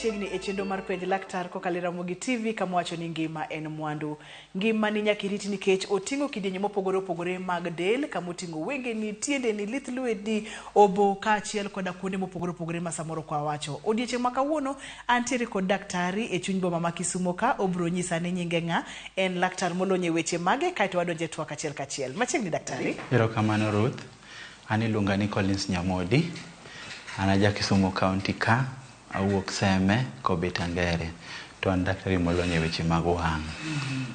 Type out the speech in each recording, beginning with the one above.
machiegni e chenro mar penj laktar kokalo Ramogi Tv kama wacho ni ngima en mwandu. Ngima ni nyaka rit nikech oting'o kidienje mopogore opogore mag del, kama oting'o wenge ni, tiende ni, lith lweti, obo kaachiel koda kuonde mopogore opogore ma samoro kwa wacho. Odiochieng' ma kawuono antiere kod daktari e chuny boma ma Kisumo ka, obro nyisa ni nyinge ng'a, en laktar molony e weche mage, kaeto wadonje twak achiel kachiel. Machiegni daktari. Erokamano Ruth. Ani iluonga ni Collins Nyamodi. Ana ja Kisumo County ka, awuok Seme, Kobit Angere. To an daktari molony e weche mag wang'.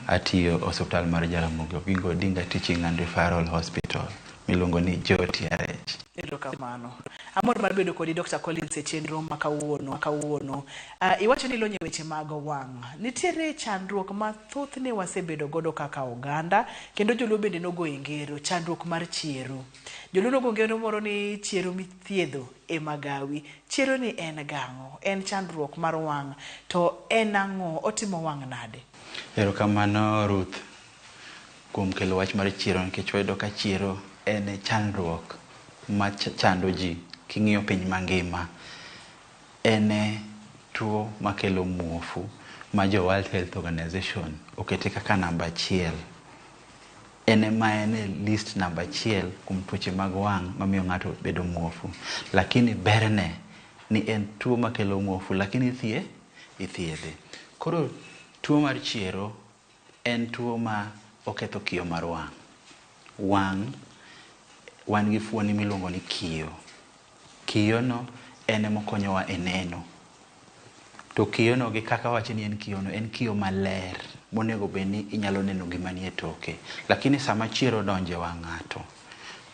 Atiyo osiptal mar Jaramogi Oginga Odinga Teaching and Referral Hospital miluongo ni JOTRH. Erokamano. Amor mar bedo kodi Dr. Collins e chenro ma kawuono. Iwacho ni ilony e weche mag wang'. Nitiere chandruok mathoth ne wasebedo godo kaka oganda, kendo joluo bende nogo ngero chandruok mar chiero. Joluo nogo ngero moro ni chiero mithiedho e magawi. Chiero ni en gang'o? En chandruok mar wang'. To en ang'o? Otimo wang' nade? Erokamano Ruth. Kuom kelo wach mar chiero, nikech wayudo ka chiero en chandruok ma chando ji king'iyo piny mangima. En tuo makelo muofu ma jo World Health Organization okete kaka namba 1. En list namba 1 kuom tuoche mag wang' mamiyo ng'ato bedo muofu. Lakini berne ni en tuo makelo muofu, lakini ithiedhe. Koro tuo mar chiero en tuo ma oketho kiyo mar wang'. Wang' wan gi fuoni miluongo ni kiyo. Kiyo no en mokonyowa e neno. To kiyo no gi kaka wacho ni en kiyo no, en kiyo maler monego bedni inyalo neno gima nie toke. Lakini sama chiero donje wang' ng'ato,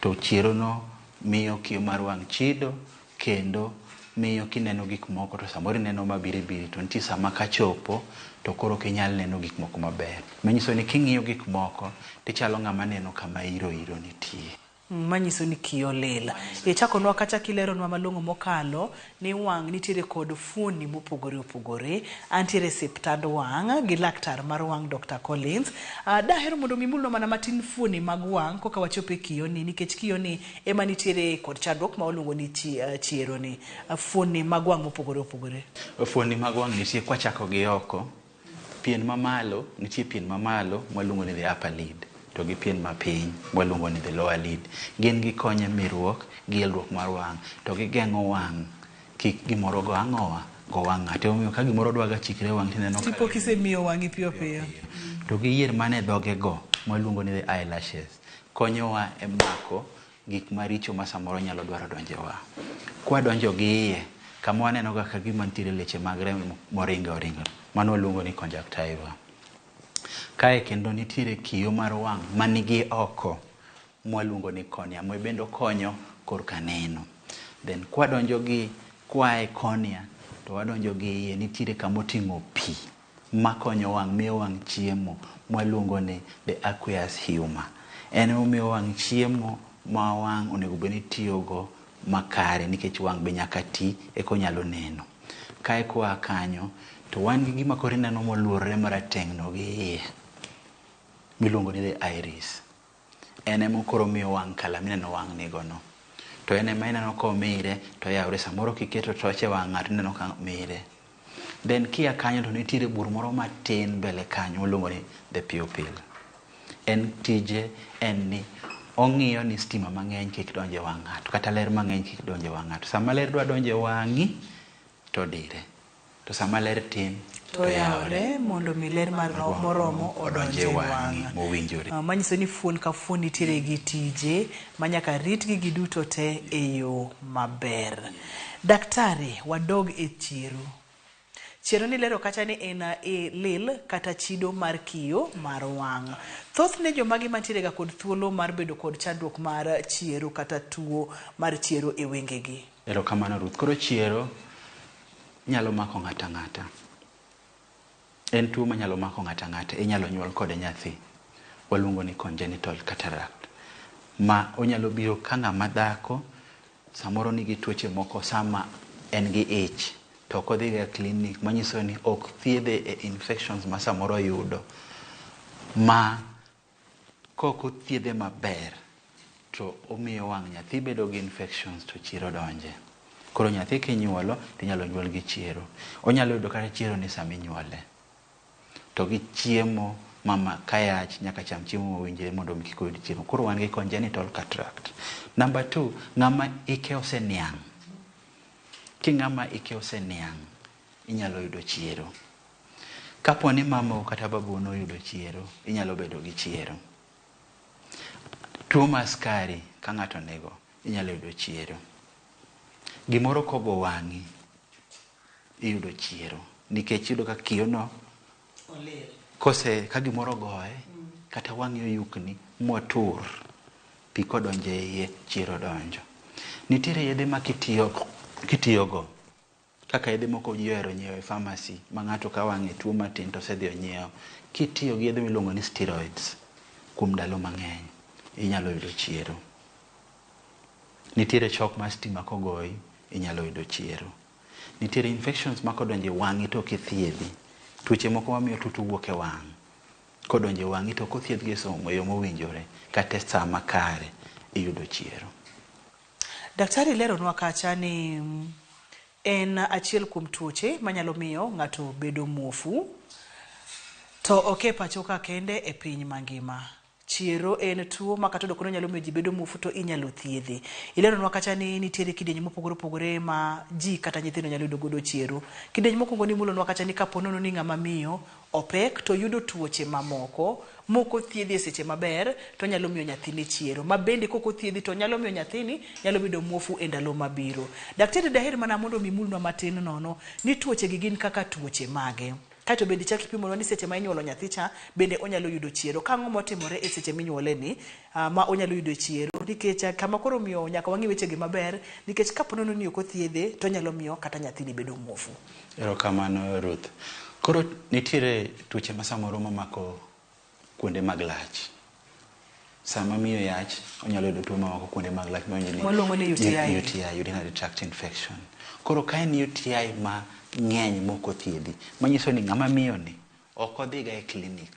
to chiero no miyo kiyo mar wang' chido, kendo miyo kineno gik moko to samoro neno mabiribiri, to nitie sama kachopo to koro kinyal neno gik moko maber. Manyiso ni king'iyo gik moko tichalo ng'ama neno kama iro nitie. Manyiso ni kiyo lela. Chakonwa kacha kileronwa malong'o mokalo ni wang' nitiere kod fuoni mopogore opogore. Antiere osiptand wang' gi laktar mar wang' Dr. Collins. Dahero mondo mimulno mana matin fuoni mag wang' koka wachope kiyo ni, nikech kiyo ni ema nitiere kod chandruok ma oluongo ni chiero ni. Fuoni mag wang' mopogore opogore. Fuoni mag wang' nitie kwachako gi oko. Pien mamalo, nitie pien mamalo mwaluongo ni the upper lid. To gi pien mapiny mwaluongo ni the lower lid. Gin gikonyo miruok gi elruok mar wang', to gigeng'o wang' kik gimoro go ang'owa go wang' ng'ato. Omiyo ka gimoro dwaga chikre wang' tineno tipo kisemiyo wang'i piyo piyo. To gi yier mane dhoge go mwaluongo ni the eyelashes konyowa e mako gik maricho ma samoro nyalo dwaro donje wang'. Kwa donjo gi iye kama waneno ga ka gima nitiere leche mag remo moringo mano waluongo ni conjunctiva. Kae kendo nitiere kiyo mar wang' manigi oko mwaluongo ni cornea, mo bendo konyo korka neno. Then kwae cornea to wadonjo gi iye, nitiere kama oting'o pi makonyo wang', miyo wang' chiemo mwaluongo ni the aqueous humor. En omiyo wang' chiemo ma wang' onego bed ni tiyogo makare, nikech wang' be nyaka ti eko nyalo neno. Kae kwa kanyo to wan gi gima koro neno moluorre marateng' no gi iye miluongo ni the iris. En ema koro miyo wang' kala mineno wang' nigo no. To en ema ineno komire to yawre, samoro kiketo toche wang' ng'ato ineno ka mire. Then kia kanyo to nitiere bur moro matin mbele kanyo miluongo ni the pupil. En tije en ni ong'iyo ni stima mang'eny kik donje wang' ng'ato, kata ler mang'eny kik donje wang' ng'ato. Sama ler dwa donje wang'i to dire, to sama ler tin to yawre mondo mi ler moromo odonje wang'i mowinjore. Manyiso ni fuon ka fuon nitiere gi tije manyaka ritgi giduto te e yo maber. Daktari, wadog e chiero. Chiero ni lero kacha ni en lil kata chido mar kiyo mar wang'. Thoth ne jomagi mantiere ga kod thuolo mar bedo kod chandruok mar chiero kata tuo mar chiero e wengegi. Erokamano Ruth. Koro chiero nyalo mako ng'ata ng'ata. En tuo manyalo mako ng'ata ng'ata, inyalo nyuol kode nyathi. Waluongo ni congenital cataract. Ma onyalo biro ka ng'ama dhako samoro nigi tuoche moko sama en gi ich, to ok odhi ga clinic, manyiso ni ok thiedhe e infections ma samoro yudo. Ma kok othiedhe maber to omiyo wang' nyathi bedo gi infections to chiero donje. Koro nyathi kinyuolo tinyalo nyuol gi chiero. Onyalo yudo kata chiero ni sama inyuole. To gi chiemo mama kayach nyaka cham chiemo mowinjore mondo mi kik oyud chiemo. Koro wan gi congenital cataract. Number 2, ng'ama ike oseniang'. Ng'ama ike oseniang' inyalo yudo chiero. Kapo ni mama kata babu no yudo chiero, inyalo bedo gi chiero. Tuo mar skari ka ng'ato nego, inyalo yudo chiero. Gimoro kogo wang'i, iyudo chiero. Nikech yudo ka kiyono kose ka gimoro goye, kata wang'i oyukni motur, pi kodonje iye, chiero donjo. Nitiere yedhe ma kitiyogo, kaka yedhe moko ji ohero nyiewo e pharmacy, ma ng'ato ka wang'e tuo matin to sedhi onyiewo. Kitiyo gi yedhe miluongo ni steroids kuom ndalo mang'eny, inyalo yudo chiero. Nitiere chok mar stima kogoyi, inyalo yudo chiero. Nitiere infections ma kodonje wang'i to kithiedhi. Tuoche moko mamiyo tutu wuok e wang'. Kodonje wang'i to kothiedhgi e yo mowinjore, kata sa makare, iyudo chiero. Daktari leronwa kacha ni en achiel kuom tuoche manyalo miyo ng'ato bedo muofu. To ok pacho ka kende e piny mangima. Chiero en tuo ma kata dok nyalo miyo ji bedo muofu to inyalo thiedhi. Ileronwa kacha ni nitiere kidienje mopogore opogore ma ji kata nyithindo nyalo yudo godo chiero. Kidienje mokwongo ni mulonwa kacha ni kapo nono ni ng'ama miyo opek to yudo tuoche mamoko moko thiedhi e seche maber to nyalo miyo nyathini chiero. Ma bende koko thiedhi to nyalo miyo nyathini nyalo bedo muofu e ndalo mabiro. Daktari daher mana mondo mimulnwa matin nono ni tuoche gi gin kaka tuoche mage. Kaito bende chaki pimo ni seche ma inyuolo nyathi cha bende onyalo yudo chiero. Kang'o motimore e seche minyuole ni ma onyalo yudo chiero. Nikech kama koro miyo nyaka wang'i weche gi maber nikech kapo nono ni ok othiedhe to nyalo miyo kata nyathini bedo muofu. Erokamano Ruth. Koro nitiere tuoche ma samoro mamako kuonde mag lach. Sama miyo yach, onyalo yudo tuo mamako kuonde mag lach mwaluongo ni UTI, urinary tract infection. Koro ka en UTI ma ng'eny moko thiedhi, manyiso ni ng'ama miyo ni ok odhiga e klinik.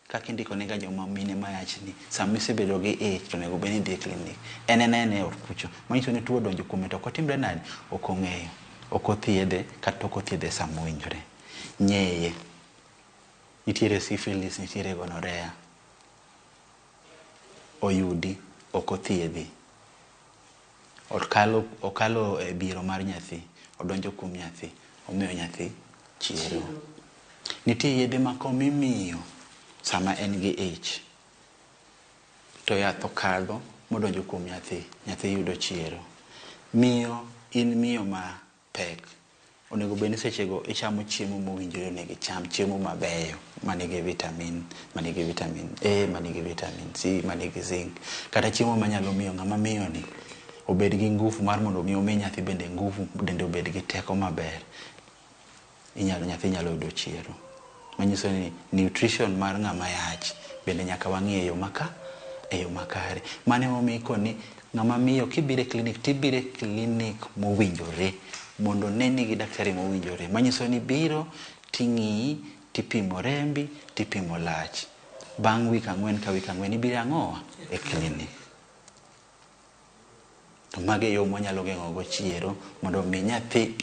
Kaka indiko nega joma mine mayach ni sama isebedo gi ich to nego beni dhi e klinik. En od kucho. Manyiso ni tuo donjo kuome to ok otimre nade, ok ong'eyo, ok othiedhe kata ok othiedhe sama owinjore. Nyeye. Nitiere syphilis, nitiere gonorrhea. Oyudi, ok othiedhi. Okalo e biro mar nyathi, odonjo kuom nyathi, omiyo nyathi chiero. Nitie yedhe ma komimiyo sama en gi ich, to yath okadho modonjo kuom nyathi, nyathi yudo chiero. Miyo, in miyo ma pek, onego bed ni sechego ichamo chiemo mowinjore, onego icham chiemo mabeyo manigi vitamin A, manigi vitamin C, manigi zinc, kata chiemo manyalo miyo ng'ama miyo ni obed gi nguvu mar mondo mi omi nyathi bende nguvu, dende obed gi teko maber. Nyathi nyalo yudo chiero. Manyiso ni nutrition mar ng'ama yach bende nyaka wang'i e yo makare. Mane momi koni ng'ama miyo kibire klinik tibire klinik mowinjore mondo neni gi daktari mowinjore. Manyiso ni biro ting'i, tipimo rembi, tipimo lach. Bang' wik 4 ka wik 4 ibiro ang'owa e klinik. To mage yo monyalo geng'o go chiero mondo mi nyathi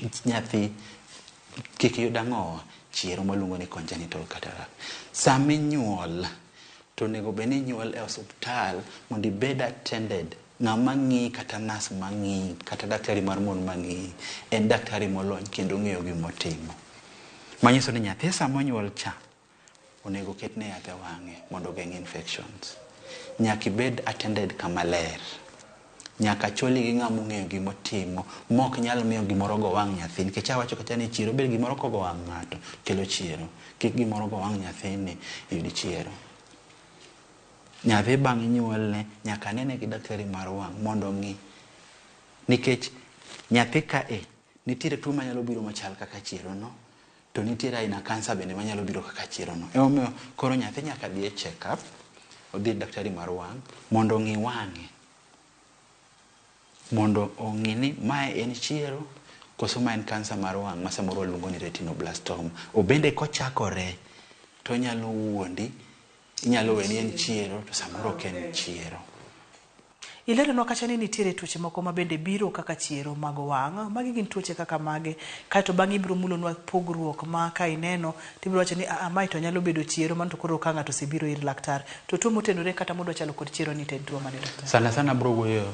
kik yud ang'owa, chiero maluongo ni congenital cataract. Sami nyuol to nego beni nyuol e osuptal mondo ibed attended. Ng'ama ng'i kata nas mang'i kata daktari mar mon mang'i en daktari molony kendo ng'eyo gimotimo. Manyiso ni nyathi sama onyuol cha onego ketne yath e wang'e mondo geng' infections. Nyaka ibed attended kama ler. Nyaka choli gi ng'ama ong'eyo gimotimo, mok nyalo miyo gimoro go wang' nyathi. Nikech awacho kacha ni chiero bed gimoro kogo wang' ng'ato kelo chiero. Kik gimoro go wang' nyathini yud chiero. Nyathi bang' nyuolne nyaka nene gi daktari mar wang' mondo ng'i. Nikech nyathi ka nitiere tuo manyalo biro machal kaka chiero no, to nitiere aina kansa bende manyalo biro kaka chiero no. Emomiyo koro nyathi nyaka dhi e check up, odhi daktari mar wang' mondo ng'i wang'e. Mondo ong'i ni mae en chiero koso ma en kansa mar wang' ma samoro luongo ni retinoblastoma. Obende kochakore to nyalo wuondi, inyalo we ni en chiero to samoro ok en chiero. Ilero no kacha ni nitiere tuoche moko ma bende biro kaka chiero mag wang', magi gin tuoche kaka mage, kaito bang'e ibiro mulonwa pogruok ma ka ineno tibiro wacho ni mai to nyalo bedo chiero man to koro ka ng'ato osebiro ir laktar. To tuo motenore kata modwa chalo kod chiero ni ted tuo mane daktar? Sana bro wuoyo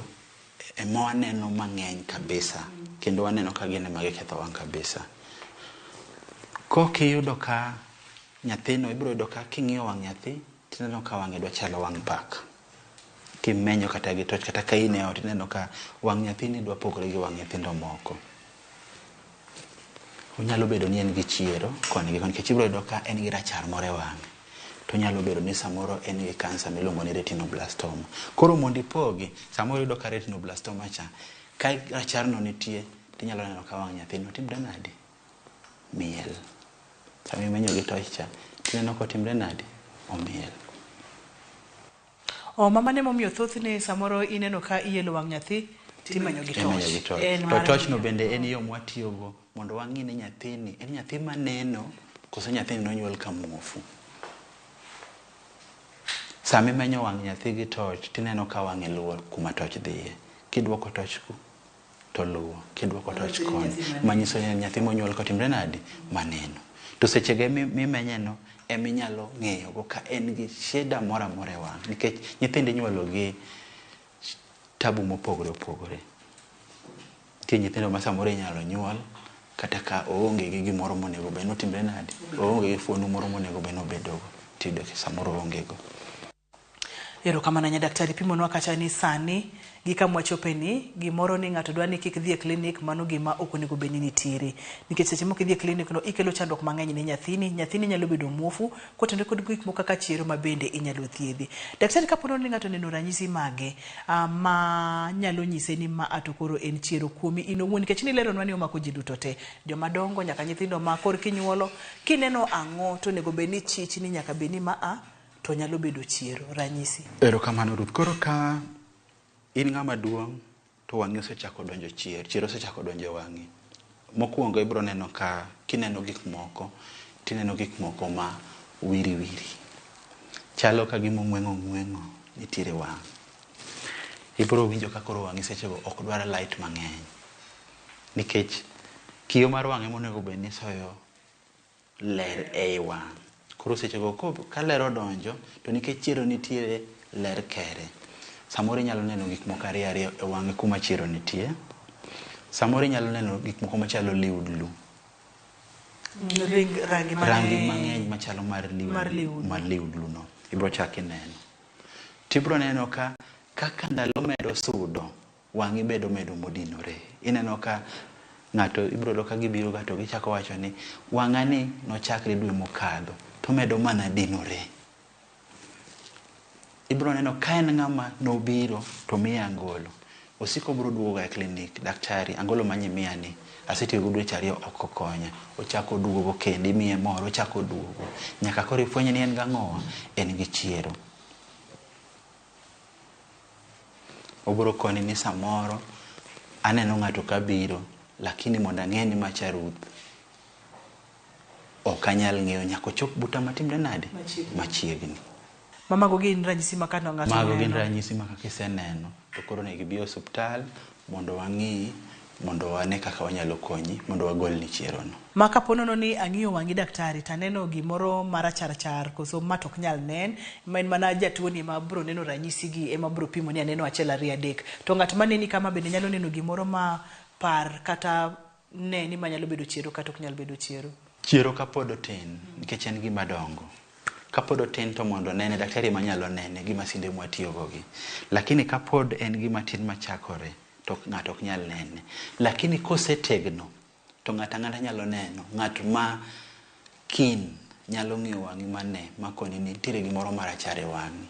ema waneno mang'eny kabisa, kendo waneno ka gin ema giketho wang' kabisa. Kokiyudo ka nyathino ibiro yudo ka king'iyo wang' nyathi tineno ka wang'e dwa chalo wang' pak. Kimenyo kata gi toch kata ka in e ot ineno ka wang' nyathini dwa pogore gi wang' nyithindo moko. Onyalo bedo ni en gi chiero koni gi koni, nikech ibiro yudo ka en gi rachar moro e wang'e. To nyalo bedo ni samoro en gi kansa miluongo ni retinoblastoma. Koro mondo ipogi, samoro yudo ka retinoblastoma cha, ka rachar no nitie, tinyalo neno ka wang' nyathino timre nade? Miel. Sama imenyo gi toch cha, tineno ka timre nade? Omiel. Mama ne momiyo thothne samoro ineno ka ielo wang' nyathi timanyo gi toch. To toch no bende en yo mwatiyogo mondo wang'i ne nyathini, en nyathi maneno koso nyathini nonyuol ka muofu. Sama imenyo wang' nyathi gi toch tineno ka wang'e luwo kuma toch dhiye. Kiduoko toch ku to luwo, kiduoko toch koni. Manyiso ni nyathi monyuol kotimre nade? Maneno. To sechege mimenyeno eminyalo ng'eyo go ka en gi shida mora mora e wang', nikech nyithindo inyuolo gi tabu mopogore opogore. Nitie nyithindo ma samoro inyalo nyuol kata ka oonge gi gimoro monego bed ni otimre nade, oonge gi fuonu moro monego bed ni obedogo, tiyudo ka samoro oonge go. Erokamano nya daktari, pimonwa kacha ni sani gi kama wachope ni gimoro ni ng'ato dwa ni kik dhi e klinik, mano gima ok onego bed ni nitiere, nikech seche moko idhi e klinik no ikelo chandruok mang'eny ne nyathini nyalo bedo muofu kotenore kod gik moko kaka chiero ma bende inyalo thiedhi. Daktari, kapono ni ng'ato neno ranyisi mage ma nyalo nyise ni ma ato koro en chiero kuomi in owuon, nikech ni leronwa ni omako ji duto te, joma dongo nyaka nyithindo ma kor kinyuolo, kineno ang'o to onego bed ni chich ni nyaka bed ni to nyalo bedo chiero ranyisi? Erokamano Ruth. Koro ka in ng'ama duong' to wang'i osechako donjo chiero osechako donjo e wang'i. Mokwongo ibiro neno ka kineno gik moko, tineno gik moko ma wiri. Chalo ka gima ong'weng'o nitiere wang'. Ibiro winjo ka koro wang'i sechego ok dwar light mang'eny. Nikech kiyo mar wang'e monego bed ni soyo ler e wang'. Koro sechego ka ler odonjo, to nikech chiero nitiere, ler kere. Samoro inyalo neno gik moko ariyo e wang'e kuma chiero nitie. Samoro inyalo neno gik moko machalo liudlu. Rangi mang'eny machalo mar liudlu no. Ibiro chako ineno. Tibiro neno ka kaka ndalo medo sudo, wang'i medo modinore. Ineno ka ng'ato ibiro do ka gibiro ga to gichako wacho ni wang'ani nochakre dwe mokadho to medo mana dinore. Ibiro neno ka en ng'ama nobiro to miya angolo, osiko biro duogo e klinik, daktari angolo manyimiya ni asetiyo go dweche 2 ok okonya, ochako duogo kendo imiye moro, ochako duogo nyaka koro ifwenye ni en gang'owa, en gi chiero. Obiro koni ni samoro aneno ng'ato kabiro, lakini mondo ang'e ni macha Ruth ok anyal ng'eyo nyaka ochop buta matimre nade machiegni. Mago gin ranyisi ma kano ng'ato mago gin ranyisi ma kiseneno to koro ne gibi osuptal mondo wang'i, mondo wane kaka wanyalo konyi mondo wagol ni chiero no. Ma kapono ni ang'iyo wang'i daktari taneno gimoro marachar koso matok nyal nen, en mana jatuo ni ma bro neno ranyisi gi ema bro pimo ni aneno 1 2 3. To ng'at maneni kama bende nyalo neno gimoro ma par kata ne ni manyalo bedo chiero kata ok nyal bedo chiero. Chiero kapod otin nikech en gima dongo. Kapod otin to mondo nene daktari manyalo nene gi masinde mwatiyogo gi. Lakini kapod en gima tin machakore to ng'ato ok nyal nene. Lakini kosetegno to ng'ato ang'ata nyalo neno. Ng'at ma kin nyalo ng'iyo wang'i mane makoni ni nitiere gimoro marachar e wang'i.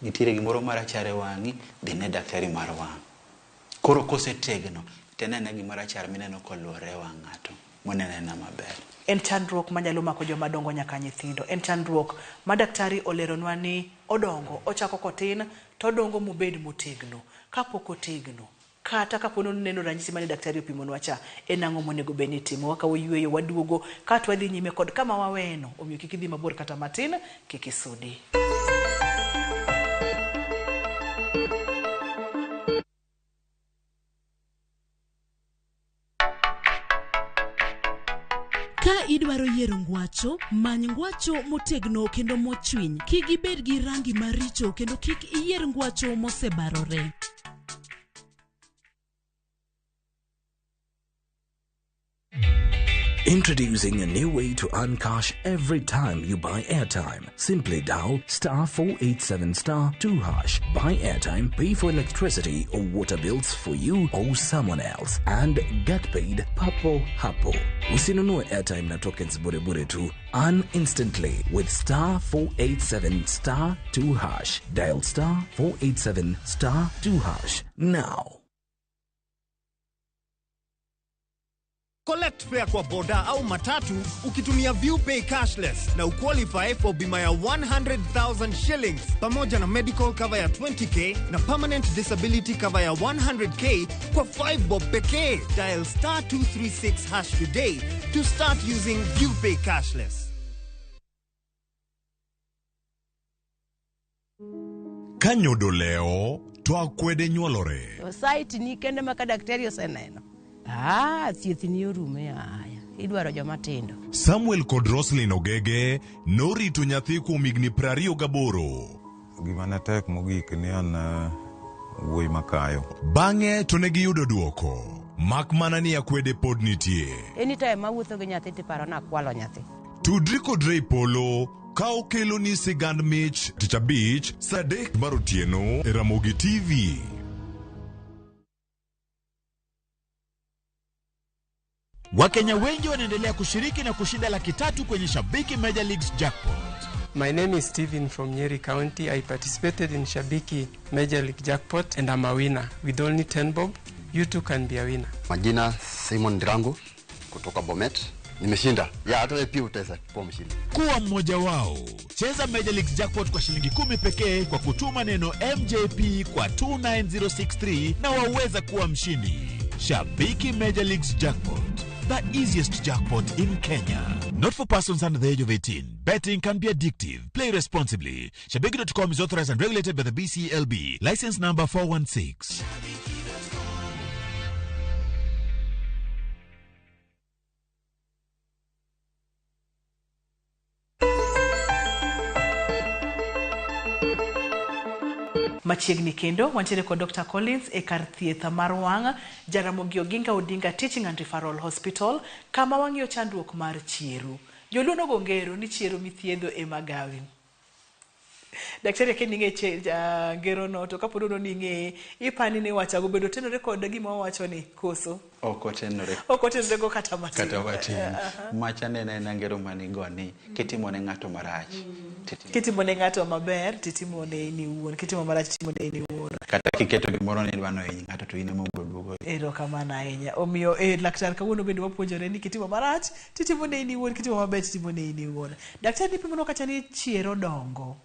Nitiere gimoro marachar e wang'i, dhi ne daktari mar wang'. Koro kosetegno tenene gimoro marachar mineno koluore e wang' ng'ato monenena maber. En chandruok manyalo mako joma dongo nyaka nyithindo. En chandruok ma daktari oleronwa ni odongo, ochako kotin to dongo mobed motegno. Kapok otegno kata kapono neno ranyisi mane daktari opimonwa cha, en ang'o monego bed ni timo? Waka oyueyo waduogo kata wadhi nyime kod kama waweno, omiyo kik idhi mabor kata matin, kik isudi. Ka idwaro yiero ngwacho, many ngwacho motegno kendo mochwiny. Kik ibed gi rangi maricho kendo kik iyier ngwacho mosebarore. Introducing a new way to earn cash every time you buy airtime. Simply dial *487*2#. Buy airtime, pay for electricity or water bills for you or someone else, and get paid papo hapo. Usinunue airtime na tokens bure bure tu. Earn instantly with *487*2#. Dial *487*2# now. Collect fare kwa boda au matatu ukitumia ViewPay cashless na uqualify for bima ya 100,000 shillings pamoja na medical cover ya 20k na permanent disability cover ya 100k kwa 5 bob pekee. Dial *236# today to start using ViewPay cashless. Kanyodo leo to akwede nyuolore. Site ni kende maka daktari oseneno. Thieth ni orume aya. Idwaro joma tindo. Samuel kod Roslyn Ogege norito nyathi kuom higni 28. Gima ne tek mogik ni an wuoyi makayo. Bang'e to ne giyudo duoko. Mak mana ni akwede pod nitie. Anytime mawuotho gi nyathi tiparo na kwalo nyathi. Tudri kod Ray Polo ka okelo ni sigand mich tich abich saa 3 mar otieno e Ramogi TV. Wakenya wengi wanaendelea kushiriki na kushinda $300,000 kwenye Shabiki Major Leagues Jackpot. My name is Steven from Nyeri County. I participated in Shabiki Major League Jackpot and I'm a winner. With only 10 bob, you too can be a winner. Majina Simon Drango kutoka Bomet. Nimeshinda. Hata wewe pia utaweza kuwa mshindi. Kuwa mmoja wao. Cheza Major Leagues Jackpot kwa shilingi 10 pekee kwa kutuma neno MJP kwa 29063 na waweza kuwa mshindi. Shabiki Major Leagues Jackpot. The easiest jackpot in Kenya. Not for persons under the age of 18. Betting can be addictive. Play responsibly. Shabiki.com is authorized and regulated by the BCLB. License number 416. Machiegni kendo wantiere kod Dr. Collins e kar thieth mar wang' Jaramogi Odinga Teaching and Referral Hospital kama wang'iyo chandruok mar Chiero. Joluono go ngero ni Chiero mithiedho e magawi. Daktari ke ninge ngero no to kapod no ninge ipani ne wacha go bedo tenore kod gima wacho ni koso. Okotenore go kata matin. Macha ne ngero mani go ni kitimo ne ng'ato marach. Kitimo ne ng'ato maber titimo ne ni wuon, kitimo marach titimo ne ni wuon. Kata kiketo gimoro ne dwano e ng'ato to ine moduogo. Ero kamana ahinya. Omiyo laktar kawuono bende wapuonjore ni kitimo marach titimo ne ni wuon, kitimo maber titimo ne ni wuon. Daktari dipimo kata ni Chiero dongo.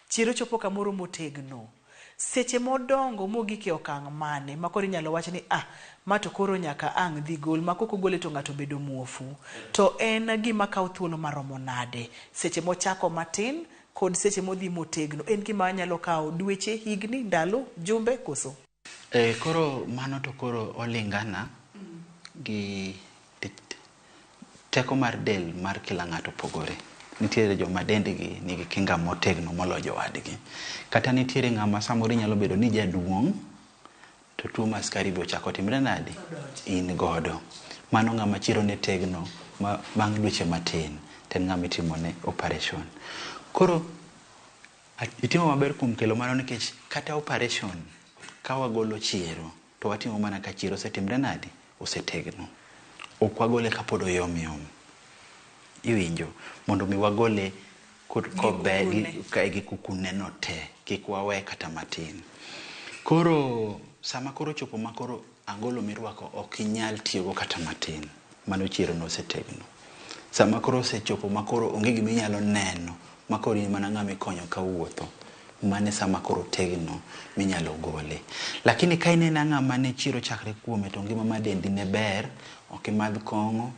Chiero chopo kamoro motegno. Seche modongo mogike okang' mane makoro inyalo wach ni mato koro nyaka ang' dhi gol makoko gole to ng'ato bedo muofu. To en gima kawo thuolo maromo nade. Seche mochako matin kod seche modhi motegno. En gima nyalo kawo dweche, higni, ndalo, jumbe koso. Koro mano to koro olingana gi teko mar del mar kila ng'ato pogore. Nitiere joma dendgi nigi kinga motegno moloyo wadgi. Kata nitiere ng'ama samoro nyalo bedo ni jaduong' to tuo maskari bo chako timre nade in godo. Mano ng'ama Chiero ne tegno bang' dweche matin ten ng'ama itimo ne operation. Koro itimo maber kuom kelo mano nikech kata operation ka wagolo Chiero to watimo mana ka Chiero osetimre nade osetegno. Ok wagole kapod oyom. Iwinjo mondo mi wagole kobegi kaigi kukuneno te kik wawe kata matin. Koro sama koro chopo makoro angolo mirwako ok inyal tiyogo kata matin. Mano Chiero no osetegno. Sama koro osechopo makoro onge gima inyalo neno makoro in mana ng'ama ikonyo ka wuotho. Mane sama koro tegno minyalo gole. Lakini ka inena ng'ama ne Chiero chakre kuome to ngima ma dendi ne ber, ok imadh kong'o,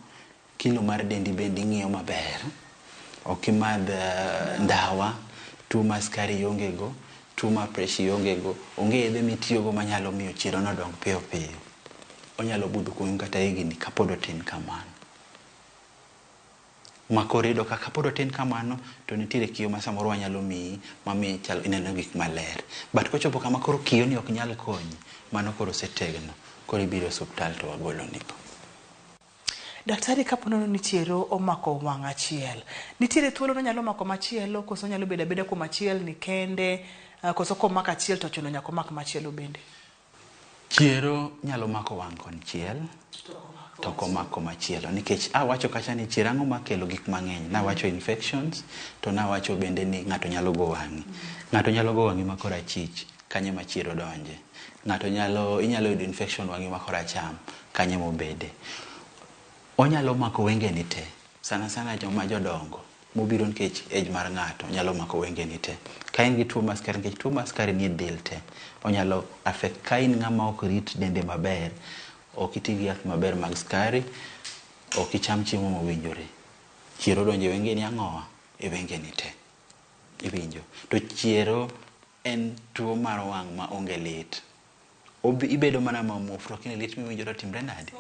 kilo mar dendi bendi ng'iyo maber, ok imadh ndawa, tuo maskari yongego, tuo ma pressure yongego, onge yedhe mitiyogo manyalo miyo Chiero no dong piyo piyo. Onyalo budho kuom kata higni kapod otin kamano. makorido kaka pod otin kamano to nitiere kiyo ma samoro wanyalo miyi mamiyi chal ineno gik maler. But kochopo kama koro kiyo ni ok nyal konyi, mano koro setegno, koro ibiro e osuptal to wagolo niko. Daktari, kaponono ni Chiero omako wang' achiel, nitiere thuolo no nyalo mako machielo koso nyalo beda beda kuom achiel ni kende, koso komako achiel to chuno nyaka omak machielo bende? Chiero nyalo mako wang' konchiel to komako machielo, nikech awacho kacha ni Chiero ang'o makelo gik mang'eny. Nawacho infections, to nawacho bende ni ng'ato nyalo go wang'i. Ng'ato nyalo go wang'i makora achich, kanye ma Chiero donje. Ng'ato inyalo yudo infection wang'i makora acham, kanye mobede. Onyalo mako wengeni te, sana sana joma jodongo mobiro nikech age mar ng'ato nyalo mako wengeni te. Ka in gi tuo mar skari, nikech tuo mar skari ni del te, onyalo affect. Ka in ng'ama ok rit dende maber, ok iti gi yath maber mag skari, ok icham chiemo mowinjore, Chiero donje wengeni ang'owa e wengeni te, iwinjo. To Chiero en tuo mar wang' ma onge lit. Ibedo mana mamuofu, lakini lit miwinjo to timre nade?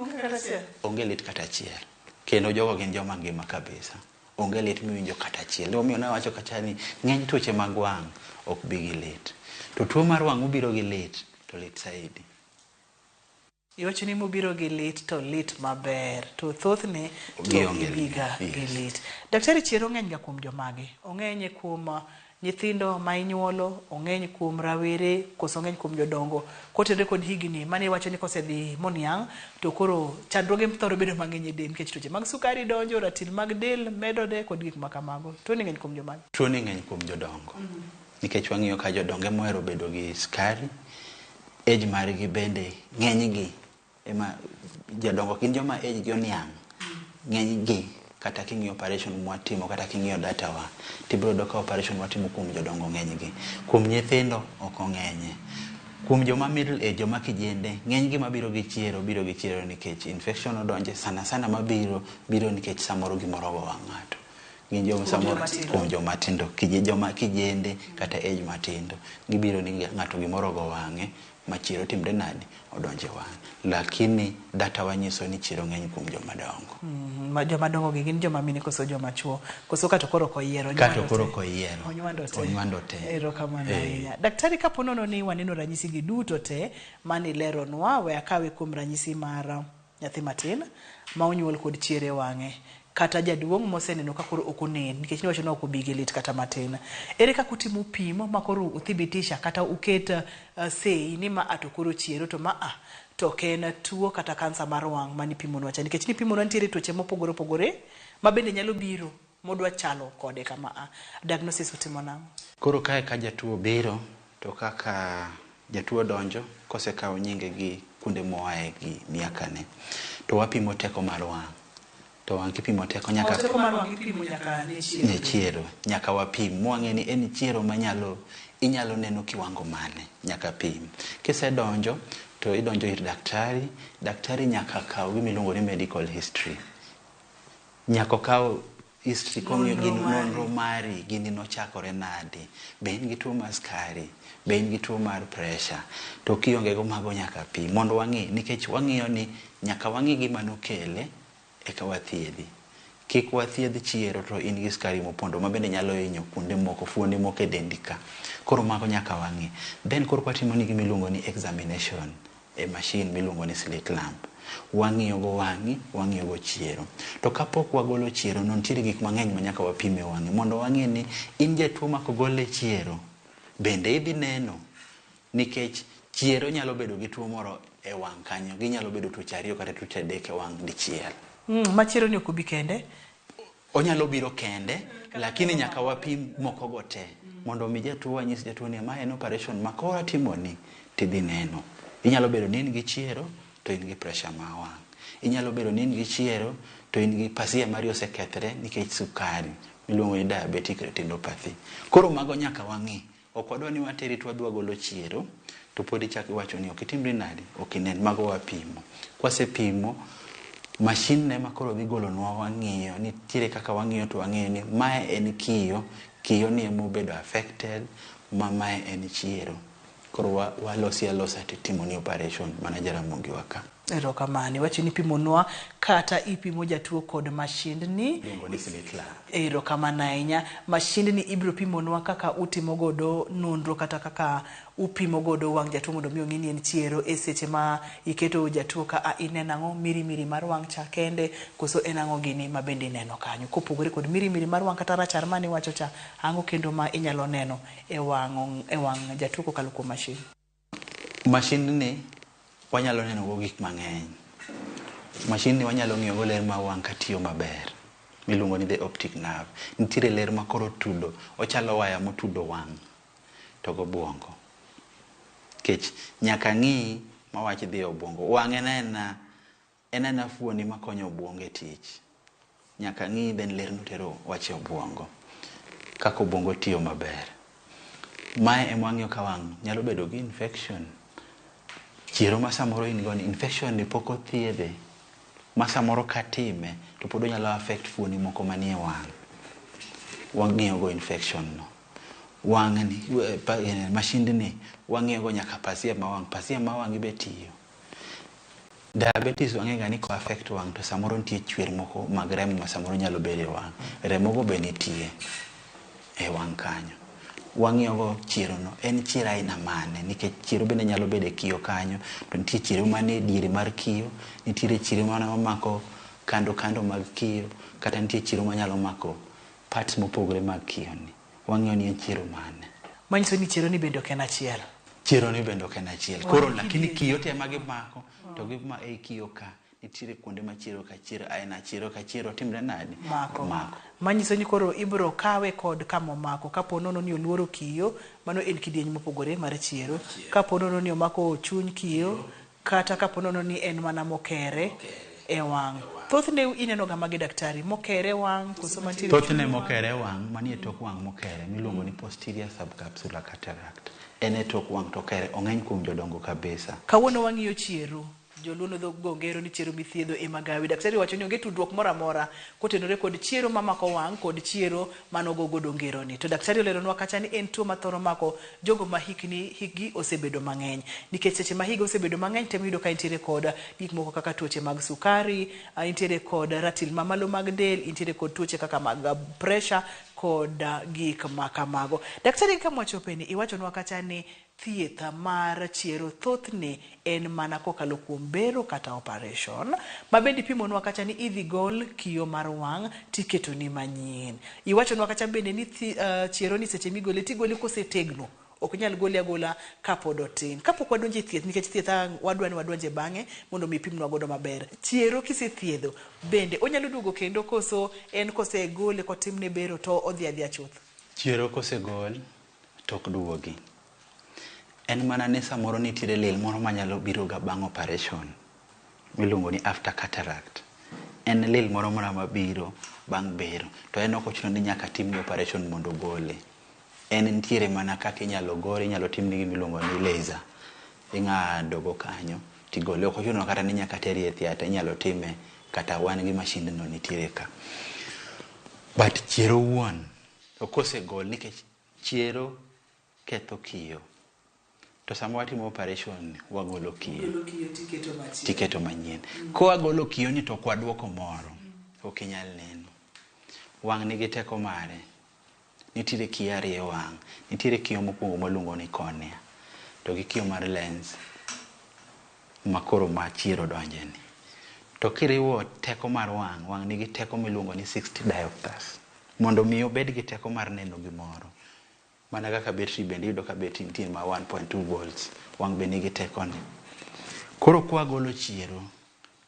Onge lit kata achiel. Kendo jogo gin joma ngima kabisa. Onge lit miwinjo kata achiel. Omiyo nawacho kacha ni ng'eny tuoche mag wang' ok bi gi lit. To tuo mar wang' obiro gi lit, to lit saidi. Iwacho ni mobiro gi lit to lit maber, to thothne ibiga gi lit. Daktari, Chiero ng'eny ga kuom jomage? Ong'enye kuom nyithindo ma inyuolo, ong'eny kuom rawere, koso ong'eny kuom jodongo kotenre kod higni mane iwacho ni kosedhi moniang' to koro chandruoge thoro bedo mang'eny e del nikech tuoche mag sukari donjo, ratil mag del medore kod gik ma kamago. Tuo ni ng'eny kuom jomage? Tuo ni ng'eny kuom jodongo. Nikech wang'iyo ka jodongo mohero bedo gi skari, age margi bende ng'eny gi ema jodongo gin joma age gi oniang'. Ng'eny gi kata king'iyo operation mwatimo, kata king'iyo data wa, tibiro yudo ka operation mwatimo kuom jodongo ng'eny gi. Kuom nyithindo ok ong'enye. Kuom joma middle age, joma kijende, ng'eny gi mabiro gi Chiero nikech infection odonje, sana sana biro nikech samoro gimoro go wang' ng'ato. Gin joma samoro kuom joma tindo, joma kijende kata age matindo, gibiro ni ng'ato gimoro go wang'e ma Chiero timre nade? Odonje wang'e. Lakini data wanyiso ni Chiero ng'eny kuom joma dongo. Joma dongo gi gin joma mine koso joma chuo? Koso kato koro koyiero? Kato koro koyiero. Onywando te. Erokamano ahinya. Daktari, kaponono ni waneno ranyisi gi duto te mani leronwa, we akawe kuom ranyisi mar nyathi matin ma onyuol kod Chiero e wang'e, kata jaduong' moseneno ka koro ok onen nikech niwacho ni ok obi gi lit kata matin. Ere kaka utimo pimo ma koro uthibitisha kata uket sei ni ma ato koro Chiero to ma to ken tuo kata kansa mar wang' mani pimonwa cha, nikech ni pimonwa nitiere tuoche mopogore opogore ma bende nyalo biro modwa chalo kode kama diagnosis utimo nang'o? Koro kae ka jatuo biro, to kaka jatuo donjo, kosekawo nyinge gi kuonde moae gi miakane, to wapimo teko mar wang'. To wang' kipimo teko nyaka teko mar wang' ipimo nyaka ne Chiero, nyaka wapim mwang'e ni en Chiero inyalo neno kiwango mane, nyaka pim. Kisedonjo to idonjo ir daktari. Daktari nyaka kaw gimiluongo ni medical history. Nyaka kaw history kong'iyo gin nonro mari, gini nochakore nade, be in gi tuo mar skari, be in gi tuo mar pressure, to kionge go mago nyaka pim mondo wang'i, nikech wang'iyo ni nyaka wang'i gima nokele eka wathiedhi. Kik wathiedh Chiero to in gi skari mopondo ma bende nyalo hinyo kuonde moko, fuonde moko e dendi ka. Koro mago nyaka wang'i. Then koro kwatimo ni gimiluongo ni examination e machine miluongo ni slit lamp. Wang'iyo go wang'i, wang'iyo go Chiero. To kapok wagolo Chiero, non nitiere gik mang'eny ma nyaka wapime wang'i mondo wang'i ni in jatuo ma kogole Chiero bende idhi neno, nikech Chiero nyalo bedo gi tuo moro e wang' kanyo, ginyalo bedo tuoche 2 kata tuoche 3 e wang' dichiel. Ma Chiero ni ok obi kende? Onyalo biro kende, lakini nyaka wapim moko go te mondo mi jatuo wanyis jatuo ni ma en operation ma koro timoni tidhi neno. Inyalo bedo ni in gi Chiero to in gi pressure ma wang'. Inyalo bedo ni in gi Chiero to in gi pasia mari osekethre nikech sukari miluongo ni diabetic retinopathy. Koro mago nyaka wang'i. Ok wadwa ni wateri to wadwa golo Chiero to pod ichak iwacho ni ok itimri nade, ok inen. Mago wapimo. Kwasepimo, machine ne ma koro dhi golonwa wang'iyo, nitiere kaka wang'iyo to wang'iyo ni mae en kiyo ni emobedo affected, mae en Chiero. Koro walosi alosa titimo ni operation mana Jaramogi waka. Erokamani, wacho ni pimonwa kata ipimo jatuo kod mashindni. Luongo ni slitla. Erokamani ahinya. Mashindni ibiro pimonwa kaka utimo godo nonro kata kaka upimo godo wang' jatuo mondo mi ong'e ni en chiero e seche ma iketo jatuo ka ineno ang'o mirimiri mar wang' cha kende koso en ang'o gini ma bende ineno kanyo. Kopogore kod mirimiri mar wang' kata rachar mane wacho cha, ang'o kendo ma inyalo neno e wang' jatuo kokalo kuom mashin. Mashindni wanyalo neno go gik mang'eny. Mashin ni wanyalo ng'iyo go ler ma wang' katiyo maber. Miluongo ni the optic nerve. Nitiere ler ma koro tudo. Ochalo waya motudo wang' to go buongo. Kech nyaka ng'i ma wach dhi obwongo. Wang' en fuoni makonyo obwongo e tich. Nyaka ng'i then ler notero wach obwongo. Kako obwongo tiyo maber. Mae ema wang'iyo ka wang' nyalo bedo gi infection. Chiero ma samoro in go ni infection ni pok othiedhe. Ma samoro katime to pod onyalo affect fuoni moko manie wang'. Wang'iyo go infection no. Wang' ni mashindni wang'iyo go nyaka pasia ma wang' be tiyo. Diabetes wang'e ni ko affect wang' to samoro nitie chwer moko mag remo ma samoro nyalo bedo e wang'. Remo go be nitie e wang' kanyo. Wang'iyo go chiero no en chiero aina mane, nikech chiero bende nyalo bedo e kiyo kanyo, to nitie chiero mane diere mar kiyo, nitiere chiero mane mamako kando mag kiyo, kata nitie chiero manyalo mako parts mopogore mag kiyo ni. Wang'iyo ni en chiero mane. Manyiso ni chiero ni bende ok en achiel. Chiero ni bende ok en achiel. Koro lakini kiyo te ma gimako to gima e kiyo ka nitiere kuonde ma chiero ka chiero timre nade? Mako. Manyiso ni koro ibro kawe kod kamo mako. Kapo nono ni oluoro kiyo, mano en kidieny mopogore mar chiero. Kapo nono ni omako chuny kiyo, kata kapo nono ni en mana mokere e wang'. Thothne ineno ga magi daktari mokere wang' koso mantiere. Thothne mokere wang' manie tok wang' mokere miluongo ni posterior subcapsular cataract. En e tok wang' to kere ong'eny kuom jodongo kabisa. Kawuono wang'iyo chiero. Joluno dho gongero ni chiero mithiedho e magawi. Daktari wacho ni onge tudruok moro amora kotenore kod chiero mamako wang' kod chiero manogo godo ngero ni. To daktari oleronwa kacha ni en tuo mathoro mako jogo ma hikgi osebedo mang'eny. Nikech seche ma higa osebedo mang'eny temo yudo ka intiere kod gik moko kaka tuoche mag sukari, intiere kod ratil mamalo mag del, intiere kod tuoche kaka mag pressure kod gik makamago. Daktari kama wachopeni iwachonwa kacha ni thieth mar chiero thothne en mana kokalo kuom bero kata operation. Mabendi pimonwa kacha ni idhi gol kiyo mar wang' tiketo ni manyien. Iwachonwa kacha bende ni chiero ni seche migole tigole kosetegno. Ok nyal gole agola kapod otin. Kapok wadonje thieth nikech thieth wadwa ni wadonje bang'e mondo mi pimnwa godo maber. Chiero kisethiedho bende onyalo duogo kendo koso en kosegole kotimne bero to odhi adhiya chuth. Chiero kosegol tok duogi. En mana ni samoro nitiere lil moro manyalo biro ga bang' operation miluongo ni after cataract. En lil moro mabiro bang' bero to en ok ochuno ni nyaka timne operation mondo gole. En nitiere mana kaka inyalo gore, inyalo timne gimiluongo ni laser. Ing'ado go kanyo tigole. Ok ochuno kata ni nyaka teri e theater, inyalo time kata wan gi mashin no nitiere ka. But chiero wuon to kosegol nikech chiero ketho kiyo. To sama watimo operation wagolo kiyo tiketo manyien. Ko wagolo kiyo ni to kwadwoko moro ok inyal neno. Wang' nigi teko mare. Nitiere kiyo ariyo wang'. Nitiere kiyo mokwongo maluongo ni cornea. To gi kiyo mar lens makoro ma chiero donje ni. To kiriwo teko mar wang' nigi teko miluongo ni 60 diopters. Mondo mi obed gi teko mar neno gimoro. Mana kaka battery bende yudo ka battery nitie ma 1.2 volts. Wang' be nigi teko ni. Koro kwa golo chiero,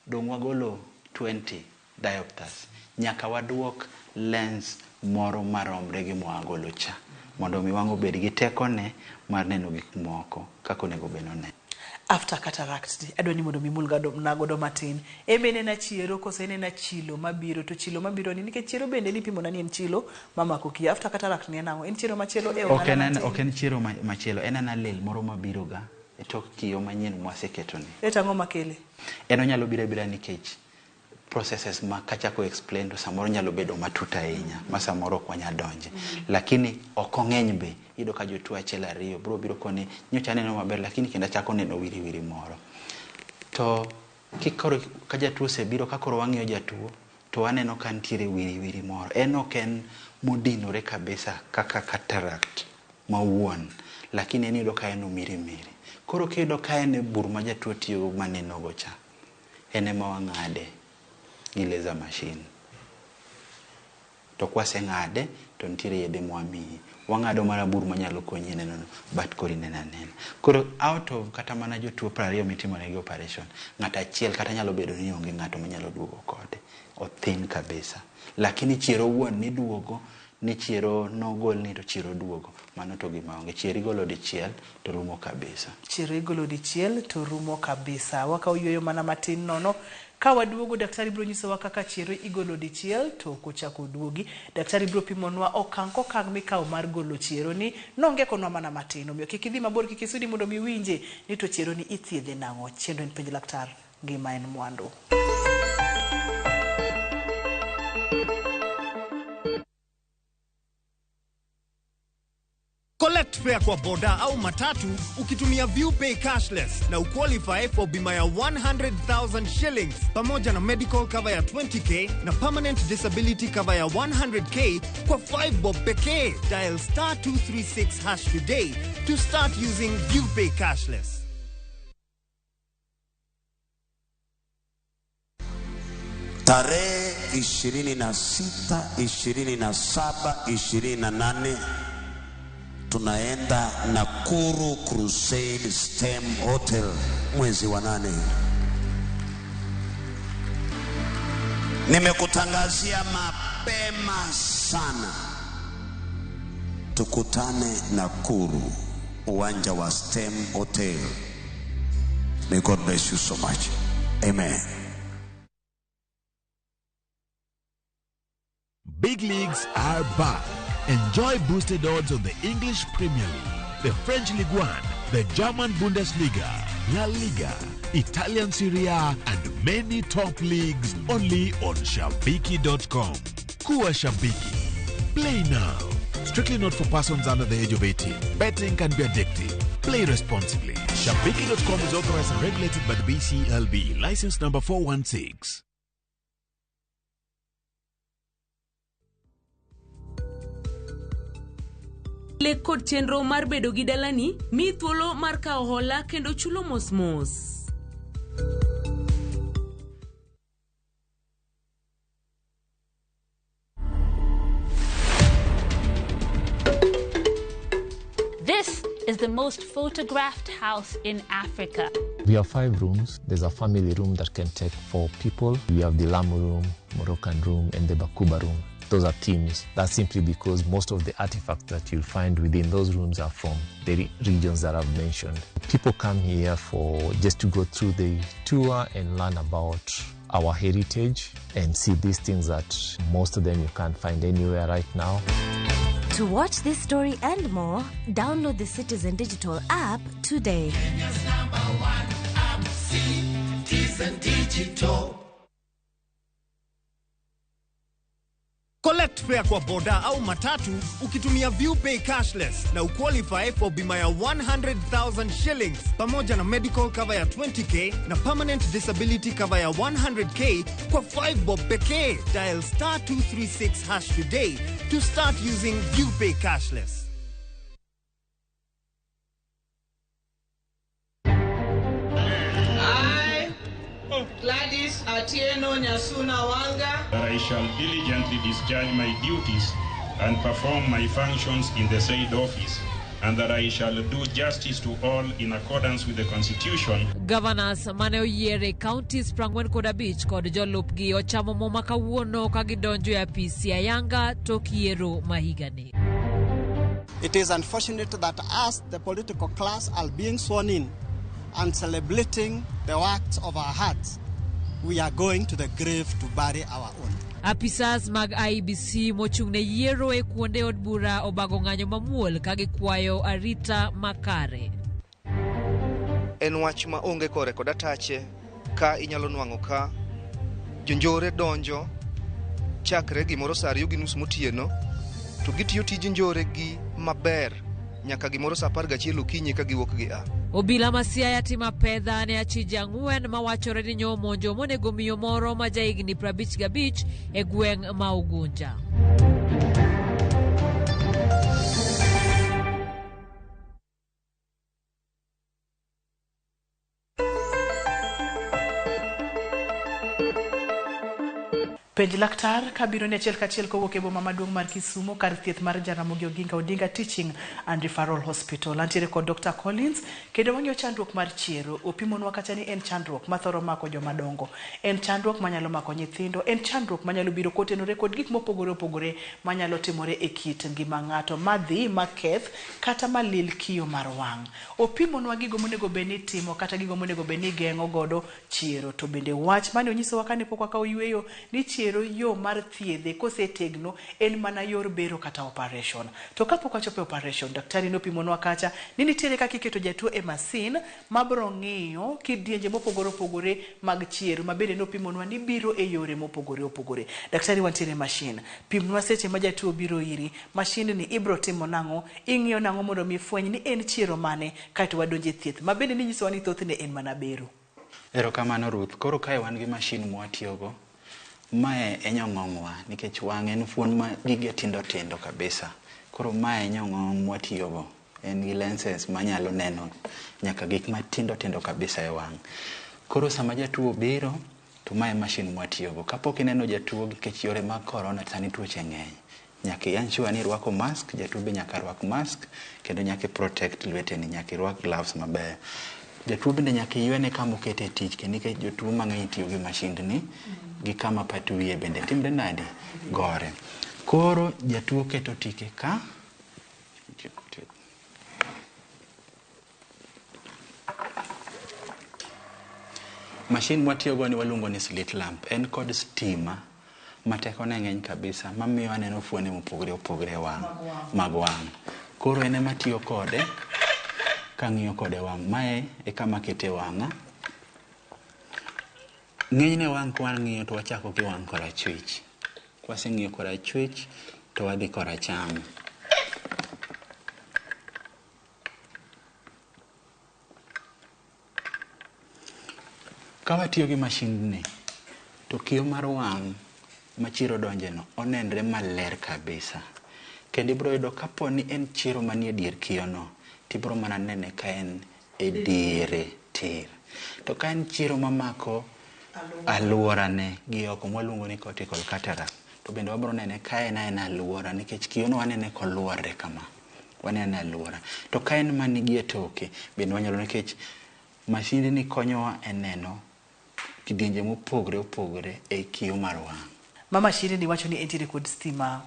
dong' wagolo 20 diopters. Nyaka waduok lens moro maromre gi mwagolo cha. Mondo mi wang' obed gi teko ne mar neno gik moko kako nego beno ne. After cataract adwa ni mondo mimul nagodo matin. Emene na chiero kose ene na chilo mabiro to chilo mabiro ni nikech chiero bende ni pimo na ni en chilo mamako kiyo. After cataract ni enang'o? En chiero machielo e oganda. Ok en chiero machielo, en ana lil moro mabiro ga e tok kiyo manyien mwaseketo ni. Etang'o makele? En onyalo bira nikech processes ma kachako explain to samoro nyalo bedo matut ahinya ma samoro ok wanya donje. Lakini ok ong'eny be yudo ka jotuo achiel ariyo biro koni nyocha neno maber lakini kendo chako neno wiri moro. To Kikoro ka jatuo osebiro ka koro wang'iyo jatuo to waneno ka nitiere wiri moro. En modinore kabisa kaka cataract mawuon, lakini en yudo ka en mirimiri. Koro kiyudo ka en bur ma jatuo tiyo maneno go cha, en ema wang'ade gi laser machine. To kwaseng'ade to nitiere yedhe mwamiyi. Wang'ado mana bur manyalo konyi neno but kori nena. Koro out of kata mana jotuo 20 mitimo negi operation, ng'ata achiel kata nyalo bedo ni onge ng'ato manyalo duogo kode. Othin kabisa. Lakini Chiero wuon ni duogo, ni Chiero nogol ni to Chiero duogo. Mano to gima onge. Chiero igolo dichiel to rumo kabisa. Chiero igolo dichiel to rumo kabisa. Waka uyueyo mana matin nono. Ka waduogo daktari bro nyisowa kaka Chiero igolo dichiel to kochako duogi. Daktari bro pimonwa okang' kokang' mikawo mar golo Chiero ni nonge konwa mana matin. Omiyo kik idhi mabor, kik isudi mondo mi winje ni to Chiero ni ithiedhe nang'o. Chendo en penj laktar, ngima en mwandu. Collect fare kwa boda au matatu ukitumia ViewPay cashless na uqualify for bima ya 100,000 shillings pamoja na medical cover ya 20k na permanent disability cover ya 100k kwa 5 bob pekee. Dial *236# today to start using ViewPay cashless. Tarehe 26, 27, 28 tunaenda Nakuru Crusade STEM Hotel mwezi wa 8. Nimekutangazia mapema sana. Tukutane Nakuru, uwanja wa STEM Hotel. May God bless you so much. Amen. Big leagues are back. Enjoy boosted odds on the English Premier League, the French Ligue 1, the German Bundesliga, La Liga, Italian Serie A, and many top leagues only on Shabiki.com. Kuwa Shabiki. Play now. Strictly not for persons under the age of 18. Betting can be addictive. Play responsibly. Shabiki.com is authorized and regulated by the BCLB. License number 416. Le kod chenro mar bedo gi dalani mi thuolo mar kawo hola kendo chulo mos. This is the most photographed house in Africa. We have 5 rooms. There's a family room that can take 4 people. We have the Lamu room, Moroccan room, and the Bakuba room. Those are themes. That's simply because most of the artifacts that you'll find within those rooms are from the regions that I've mentioned. People come here just to go through the tour and learn about our heritage and see these things that most of them you can't find anywhere right now. To watch this story and more, download the Citizen Digital app today. Kenya's #1 app, Citizen Digital. Collect fare kwa boda au matatu ukitumia ViewPay cashless na uqualify for bima ya 100,000 shillings pamoja na medical cover ya 20k na permanent disability cover ya 100k kwa 5 bob pekee. Dial *236# today to start using ViewPay cashless. Gladys Atieno Nyasuna Wanga. That I shall diligently discharge my duties and perform my functions in the said office, and that I shall do justice to all in accordance with the Constitution. Governors mane oyiere counties prangwen koda beach kod jolupgi ochamo moma kawuono kagidonjo ya pisi ayanga tok yiero mahigani. It is unfortunate that us, the political class, are being sworn in and celebrating the works of our hearts. We are going to the grave to bury our own. Apisas mag IBC mochungne yiero e kuonde od bura obago ng'anyo mamuol kagikwayo arita makare. En wach ma onge kore koda tache ka inyalo nwang'o ka jonjore donjo chakre gimoro saa 2:30 motieno to gitiyo tij njore gi maber nyaka gimoro saa 11 okinyi ka giwuok gi a. Obila ma Siaya timo pedha ne achije ang'wen mawachore ni nyomonjo monego miyo moro ma jahigni 55 e gweng' ma Ugunja. Penj laktar kabiro ne achiel kachiel kowuok e boma maduong' mar Kisumo kar thieth mar Jaramogi Oginga Odinga Teaching and Referral Hospital. Antiere kod Dr. Collins kendo wang'iyo chandruok mar chiero. Opimonwa kacha ni en chandruok mathoro mako joma dongo. En chandruok manyalo mako nyithindo. En chandruok manyalo biro kotenore kod gik mopogore opogore manyalo timore e kit ngima ng'ato madhi maketh kata malil kiyo mar wang'. Opimonwa gigo monego bed ni timo kata gigo monego bed ni geng'o godo chiero. To bende wach mane onyisowa kane pok wakawo yweyo ni chiero yo mar thiedhe kosetegno en mana yor bero kata operation. To kapok wachopo operation, daktari nopimonwa kacha ni nitiere kaka iketo jatuo e masin mabro ng'iyo kidienje mopogore opogore mag chiero mabende nopimonwa ni biro e yore mopogore opogore. Daktari, wantiere masin. Pimnwa seche ma jatuo biro iri. Masin ni ibro timo nang'o? Ing'iyo nang'o mondo mi fweny ni en chiero mane kaito wadonje thieth. Mabende ni nyisowa ni thothne en mana bero. Erokamano Ruth. Koro kae wan gi masin mwatiyogo. Mae e nyong'ong'wa nikech wang' en fuon ma gige tindo tindo kabisa. Koro mae e nyong'ong' mwatiyogo. En gi lenses manyalo neno nyaka gik matindo tindo kabisa e wang'. Koro sama jatuo biro to mae masin mwatiyogo. Kapok ineno jatuo nikech yore mag corona sani tuoche ng'eny. Nyaka ensure ni irwako mask, jatuo be nyaka rwak mask kendo nyaka protect lweteni, nyaka irwak gloves maber. Jatuo bende nyaka ywene kama okete tich kendo nikech jotuo mang'eny tiyo gi masindni gi kama pat wiye bende timre nade gore. Koro jatuo keto tike ka masin mwatiyogo ni waluongo ni slit lamp. En kod stima matekone ng'eny kabisa mamiyo aneno fuone mopogore opogore mag wang'. Koro en ema tiyo kode kang'iyo kode wang'. Mae e kama kete wang'a. Ng'enyne wang' kwang'iyo to wachako gi wang' korachwich. Kwaseng'iyo korachwich to wadhi koracham. Ka watiyo gi masindni to kiyo mar wang' ma chiero donjeno onenre maler kabisa. Kendo ibro yudo kapo ni en chiero manie dier kiyono tibro mana nene ka en e diere tir. To ka en chiero mamako aluorane gi oko mwaluongo ni cortical cataract to bende wabro nene ka en aluora nikech kiyono wanene koluore kama. Wanene aluora. To ka en manigi e toke bende wanyalo nikech masindni konyowa e neno kidienje mopogore opogore e kiyo mar wang'. Mama shiri ni wacho ni entiere kod stima.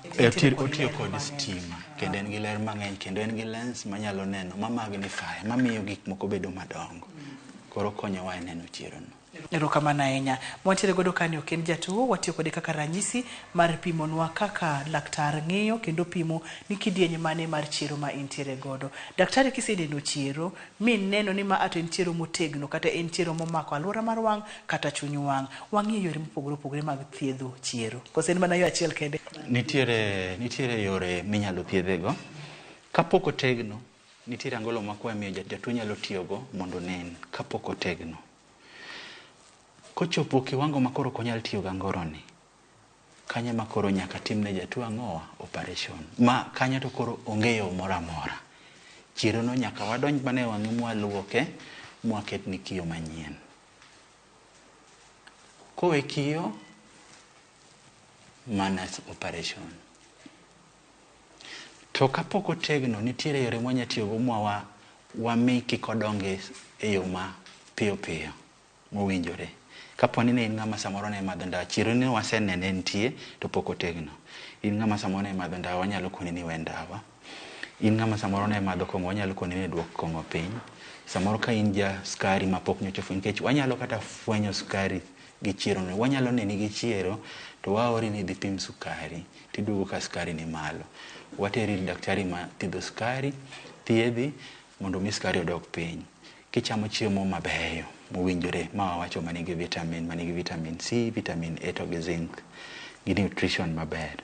Otiyo kod stima kendo en gi ler mang'eny kendo en gi lens manyalo neno magnify mamiyo gik moko bedo madongo. Koro konyowa e neno chierono. Erokamano ahinya. Mwantiere godo kani ok en jatuo, watiyo kode kaka ranyisi mar pimonwa kaka laktar ng'iyo kendo pimo ni kidienje mane mar chiero ma intiere godo. Daktari, kiseneno chiero mi neno ni ma ato en chiero motegno kata en chiero momako aluora mar wang' kata chuny wang'. Wang'iyo yore mopogore opogore mag thiedho chiero. Koso en mana yo achiel kende? Nitiere yore minyalo thiedhego. Kapok otegno, nitiere angolo makwa miyo jatuo nyalo tiyogo mondo nen kapok otegno. Kochopo kiwango makoro konyal tiyo gangoroni, kanya makoro nyaka timne jatuo ang'owa operation. Ma kanya to koro onge yo moro amora. Chierono nyaka wadonj bane wang'e mwaluoke mwaketni kiyo manyien. Kowe kiyo mana operation. To kapok otegno nitiere yore mwanya tiyogo mwa wami kik odonge e yo ma piyo piyo mowinjore. Kaponi ne in ng'ama samoro ne madho ndawa, chiero ni wasenene nitie to pok otegno. In ng'ama samoro ne madho ndawa, wanyalo koni ni we ndawa. In ng'ama samoro ne madho kong'o, wanyalo koni ni duok kong'o piny. Samoro ka in ja skari ma pok nyocha fwenyo, nikech wanyalo kata fwenyo skari gi chiero no. Wanyalo neni gi chiero to waori ni dhi pim sukari, tiduogo ka skari ni malo. Wateri daktari ma thiedho skari, thiedhi mondo mi skari odok piny. Kichamo chiemo mabeyo mowinjore ma wawacho manigi vitamin C, vitamin A to gi zinc gi nutrition maber.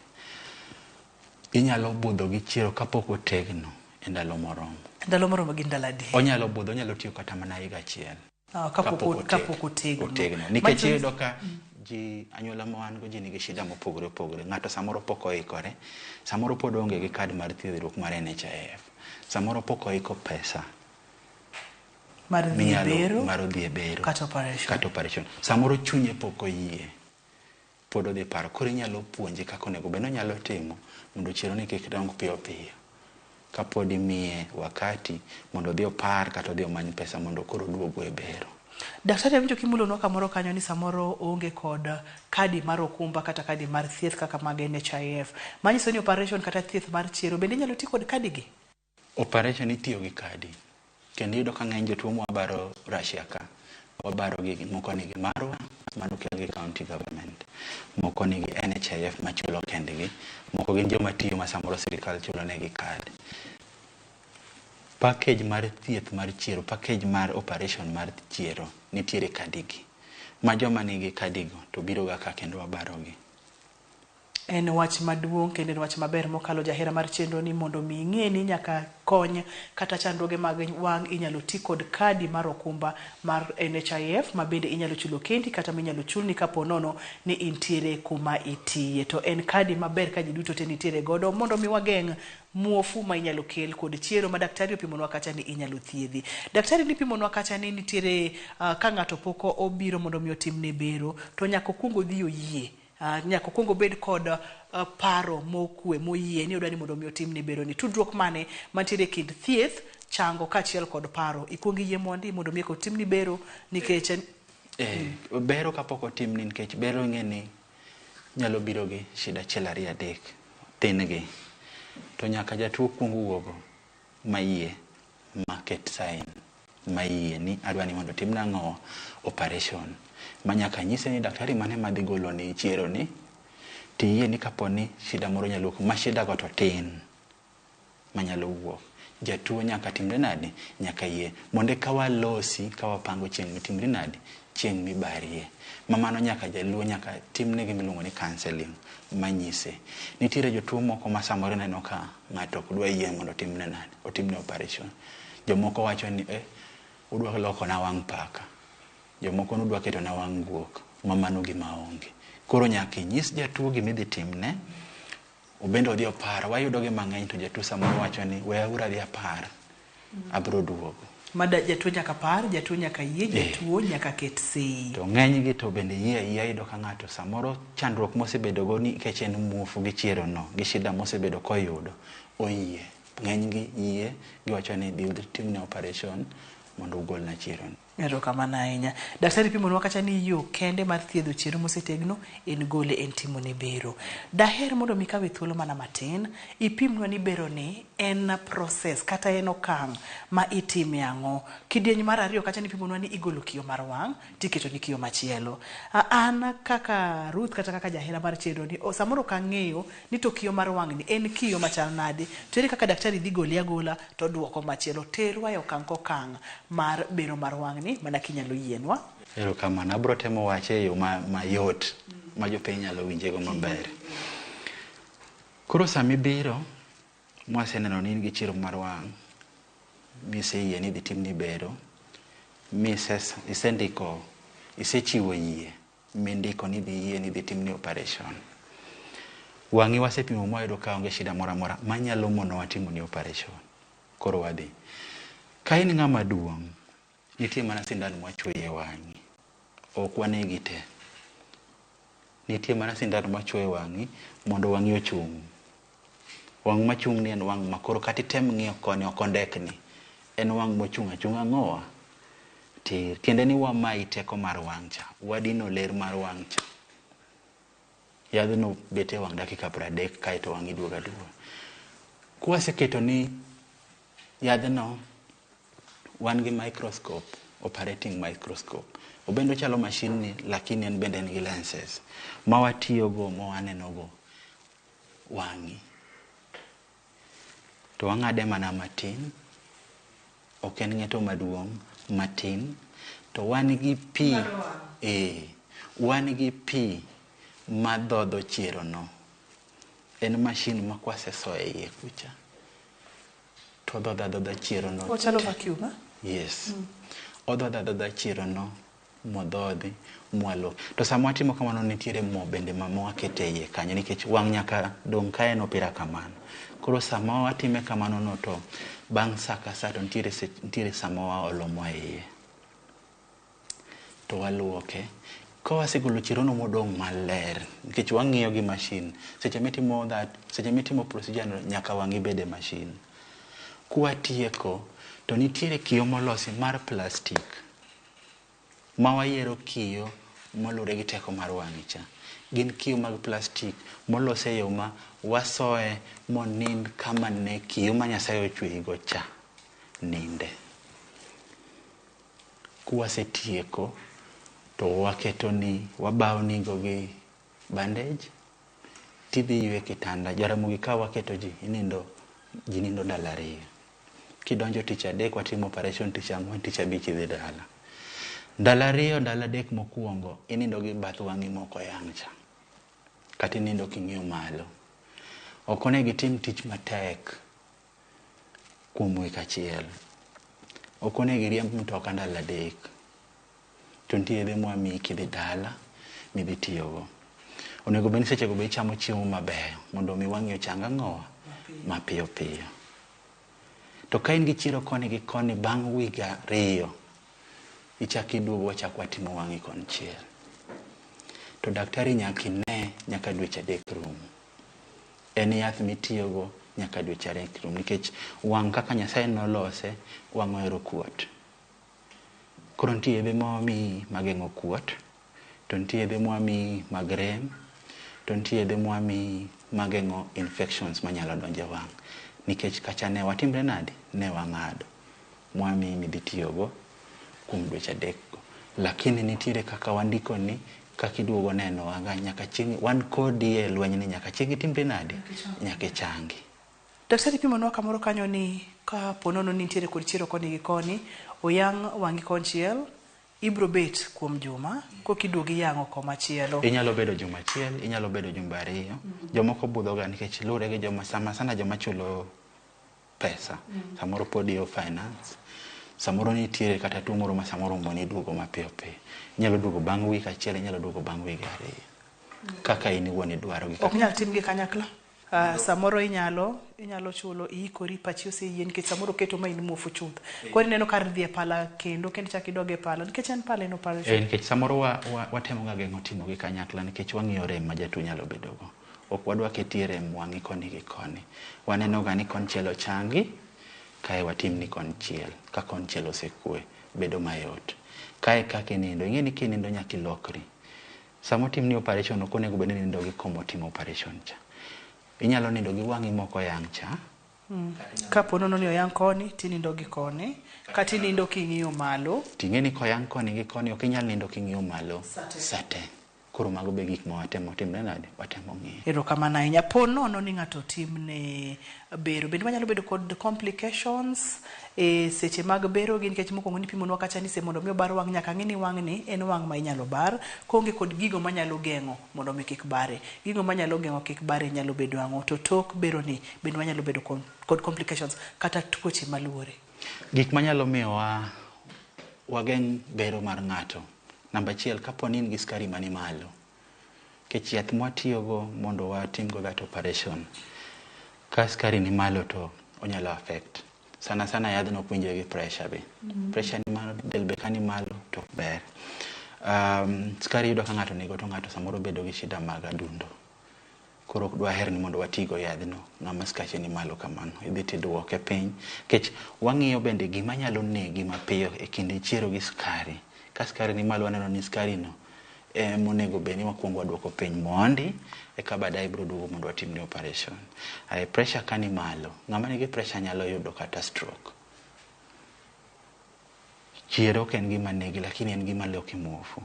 Inyalo budho gi chiero kapok otegno ndalo moromo. Ndalo moromo gi ndaladi. Onyalo budho, onyalo tiyo kata mana higa achiel. Kapok otegno. Nikech iyudo ka ji anyuola ma wan go ji nigi shida mopogore opogore. Ng'ato samoro pok oikore, samoro pod onge gi kad mar thiedhruok mar NHIF, samoro pok oiko pesa mar dhi e bero kata operation. Samoro chunye pok oyie, pod odhi paro. Koro inyalo puonje kaka onego bed onyalo timo mondo Chiero ni kik dong piyo piyo, kapod imiye wakati mondo odhi opar kata odhi omany pesa mondo koro duogo e bero. Daktari awinjo kimulonwa kamoro kanyo ni samoro onge kod kadi mar okumba kata kadi mar thieth kaka mag NHIF. Manyiso ni operation kata thieth mar Chiero bende inyalo ti kod kadi gi? Operation itiyo gi kadi. Kendo iyudo ka ng'eny jotuo mwabaro Russia ka, wabaro gi moko nigi marwa mano kel gi county government, moko nigi NHIF machulo kendgi, moko gin joma tiyo ma samoro sirikal chulo negi kadi. Package mar thieth mar Chiero, package mar operation mar Chiero nitiere kadigi. Ma joma nigi kadigo to biro ga ka kendo wabarogi. En wach maduong' kendo en wach maber mokalo jahera mar chenro ni mondo mi ing'e ni nyaka kony kata chandruoge mag wang' inyalo ti kod kadi mar okumba mar NHIF ma bende inyalo chulo kendi kata minyalo chulni kapo nono ni intiere kuma itiye. To en kadi maber ka ji duto te nitiere godo mondo mi wageng' muofu ma inyalo kel kod Chiero ma daktari opimonwa kacha ni inyalo thiedhi. Daktari ni pimonwa kacha ni nitiere ka ng'ato poko obiro mondo mi otimne bero to nyaka okuongo dhi oyie. Nyaka okuongo bed kod paro mokwe moyie ni odwani mondo mi otimne bero ni. Tudruok mane mantiere kind thieth, chango kaachiel kod paro. Ikuongo yie mondi mondo mi otimni bero nikech bero kapok otimni nikech bero ng'eni nyalo biro gi shida achiel ariyo adek tin gi. To nyaka jatuo kuongo wuogo mayie market sign mayie ni adwani mondo timna ng'o operation. Manyaka nyise ni daktari mane madhi golo ni Chiero ni tiyie ni kaponi shida moro nyalo ma shida go to tin manyalo wuok. Jatuo nyaka timre nadi? Nyaka yie mondo kawalosi kawapango chieng' mitimre nadi? Chieng' mibarie. Mamano nyaka jaluo nyaka timne gimiluongo ni counseling manyise. Nitiere jotuo moko ma samoro neno ka ng'ato ok dwa yie mondo timne nadi? Otimne operation. Jomoko wacho ni udwa loko na wang' paka. Jomoko nudwa keto na wang' guok, mamano gima onge. Koro nyaka nyis jatuo gimidhi timne, obendo odhi opar. Wayudo gi mang'eny to jatuo samoro wacho ni we aura dhi apar, abro duogo. Mada jatuo nyaka par, jatuo nyaka yie, jatuo nyaka ket sei. To ng'eny gi to bende yie yudo ka ng'ato samoro chandruok mosebedo go ni kech en muofu gi Chiero no, gi shida mosebedo koyudo, oyie. Ng'eny gi yie giwacho ni dhi timne operation mondo ugol na Chiero no. Erokamano ahinya. Daktari pimonwa kacha ni yo kende mar thiedho Chiero mosetegno en gole en timo ne bero. Daher mondo mi kawe thuolo mana matin ipimnwa ni bero ni en process kata en okang' ma itime ang'o. Kidieny mar ariyo kacha ni pimonwa ni igolo kiyo mar wang' tiketo ni kiyo machielo. An kaka Ruth kata kaka jahera mar Chiero ni samoro kang'eyo ni to kiyo mar wang' ni en kiyo machal nade. To ere kaka daktari dhi gole agola to duoko machielo. Terwa e okang' kokang' mar bero mar wang' ni mana kinyalo yienwa. Erokamano, abro temo wache yo mayot ma jopiny nyalo winjego maber. Koro sami biro mwaseneno ni in gi Chiero mar wang', miseyie ni dhi timni bero, isendiko, isechiwo yie mindiko ni dhi yie ni dhi timni operation. Wang'i wasepimo mwayudo ka onge shida moro amora manyalo mono watimo ni operation. Koro wadhi. Ka in ng'ama duong', nitie mana sindan mwachuoye e wang'i. Ok wanegi te. Nitie mana sindan mwachuoye e wang'i mondo wang'i ochung'. Wang' machung' ni en wang' makoro kati tem ng'iyo koni ok ondekni. En wang' mochung' achung'a ng'owa. Tir. Kende ni wamai teko mar wang' cha. Wadino ler mar wang' cha. Yadhno bete wang' dakika 30 kaeto wang'i duoga duoga. Kwaseketo ni yadhno wan gi microscope, operating microscope. Obendo chalo machine ni lakini en bende nigi lenses. Mawatiyogo, mawanenogo wang'i. To wang'ade mana matin. Ok en ng'eto maduong' matin. To wan gi pi. Wan gi pi madhodho Chiero no. En machine ma kwasesoye iye kucha. to odhodha chiero no. Ochalo vacuum, ha? Yes. Odhodha chiero no modhodhi mwalo. To sama watimo kamano nitiere mo bende ma wakete iye kanyo nikech wang' nyaka dong' kae no pira kamano. Koro sama watime kamano no to bang' sa ka sa to nitiere sama waolo mo iye. To waluoke. Ka wasegolo chiero no modong' maler nikech wang'iyo gi mashin. Seche mitimo procedure no nyaka wang'i bede mashin. Kuwatieko to nitiere kiyo molosi mar plastic. Ma wayiero kiyo molure gi teko mar wang'i cha. Gin kiyo mag plastic molose yo ma wasoe monind kama ne kiyo ma Nyasaye ochweyigo cha ninde. Kuwasetieko to wabawo nigo gi bandage tidhi ywe kitanda. Jaramogi ka waketo ji nindo ndalo 2. Kidonjo tich adek watimo operation, tich ang'wen, tich abich idhi dala. Ndalo 2 ndalo 3 mokuongo inindo gi bath wang'i moko yang' cha. Kata inindo king'iyo malo. Ok onego itim tich matek kuom wik achiel. Ok onego iriemb mtoka ndalo 3. To nitie yedhe mwamiyi kidhi dala midhi tiyogo. Onego bed ni sechego be ichamo chiemo mabeyo mondo mi wang'i ochang ang'owa mapiyo piyo. To ka in gi chiro koni gi koni bang' wige 2 ichak iduogo wachak watimo wang'i konchiel. To daktari nyaka dweche 3 rum. En yath mitiyogo nyaka dweche 2 rum nikech wang' kaka Nyasaye nolose wang' ohero kuot. Koro nitie yedhe mwamiyi mageng'o kuot, to nitie yedhe mwamiyi mag rem, to nitie yedhe mwamiyi mageng'o infections manyalo donjo e wang'. Nikech kacha ne watimre nade? Ne wang'ado. Mwamiyi midhi tiyogo kuom dweche 3 go. Lakini nitiere kaka wandiko ni kaka iduogo neno wanga nyaka chieng' wan kodi e lweny ni nyaka chieng' itimre nade? Nyaka ichangi. Daktari pimonwa kamoro kanyo ni ka ponono nitiere kod chiro koni gi koni, oyang' wang'i konchiel, ibro bet kuom juma, kokiduogi yang'o komachielo. Inyalo bedo juma achiel, inyalo bedo jumbe 2. Jomoko budhoga nikech lure gi joma sana joma chulo pesa. Samoro pod yo finance. Samoro nitiere kata tuo moro ma samoro moni duogo mapiyo piyo. Inyalo duogo bang' wik achiel, inyalo duogo bang' wige 2. Kaka in iwuon idwaro gi. Ok nyal tim gi kanyakla. Samoro inyalo chulo iikori pachi oseyie nikech samoro keto ma in muofu chuth. Koro ineno kar dhi e pala kendo chak idog e pala nikech en pala ino pala. Nikech samoro watemo ga geng'o timo gi kanyakla nikech wang'iyo rem ma jatuo nyalo bedogo. Ok wadwa ketie rem wang'i koni gi koni. Waneno ga ni konchiel ochangi kae watim ni konchiel. Ka konchiel osekwe bedo mayot. Kae kaka inindo. Ing'e ni kinindo nyaka ilokri. Samo tim ni operation ok onego bed ni nindo gi komo timo operation cha. Inyalo nindo gi wang'i moko yang' cha. Ka ponono ni oyang' koni, tinindo gi koni. Kata inindo king'iyo malo. Ting'e ni koyang' koni gi koni ok inyal nindo king'iyo malo. Sate. Koro mago be gik ma watemo timre nade? Watemo ng'iyo. Erokamano ahinya. Ponono ni ng'ato timne bero. Bende wanyalo bedo kod complications seche mag bero gi nikech mokwongo nipimonwa kacha ni mondo mi obar wang' nyaka ng'i ni wang' ni en wang' ma inyalo bar konge kod gigo manyalo geng'o mondo mi kik bare. Gigo manyalo geng'o kik bare nyalo bedo ang'o. To tok bero ni bende wanyalo bedo kod complications kata tuoche maluore. Gik manyalo miyo wageng' bero mar ng'ato. Namba 1, kapo ni in gi skari mani malo. Kech yath mwatiyogo mondo watim go that operation. Ka skari ni malo to onyalo affect. Sana yadhno ok winjre gi pressure be. Pressure ni malo, del be kani malo to ber. Skari yudo ka ng'ato nigo to ng'ato samoro bedo gi shida mag adundo. Koro ok dwa her ni mondo watigo yadhno. Ng'ama skache ni malo kamano. Idhi tidwoke piny. Kech wang'iyo bende gima nyalo negi mapiyo e kinde chiero gi skari. Ka skari ni malo waneno ni skari no monego bed ni wakwongo wadwoko piny mondi eka baadaye ibiro duogo mondo watim ni operation. Pressure kani malo, ng'ama nigi pressure nyalo yudo kata stroke. Chiero ok en gima negi lakini en gima loki muofu.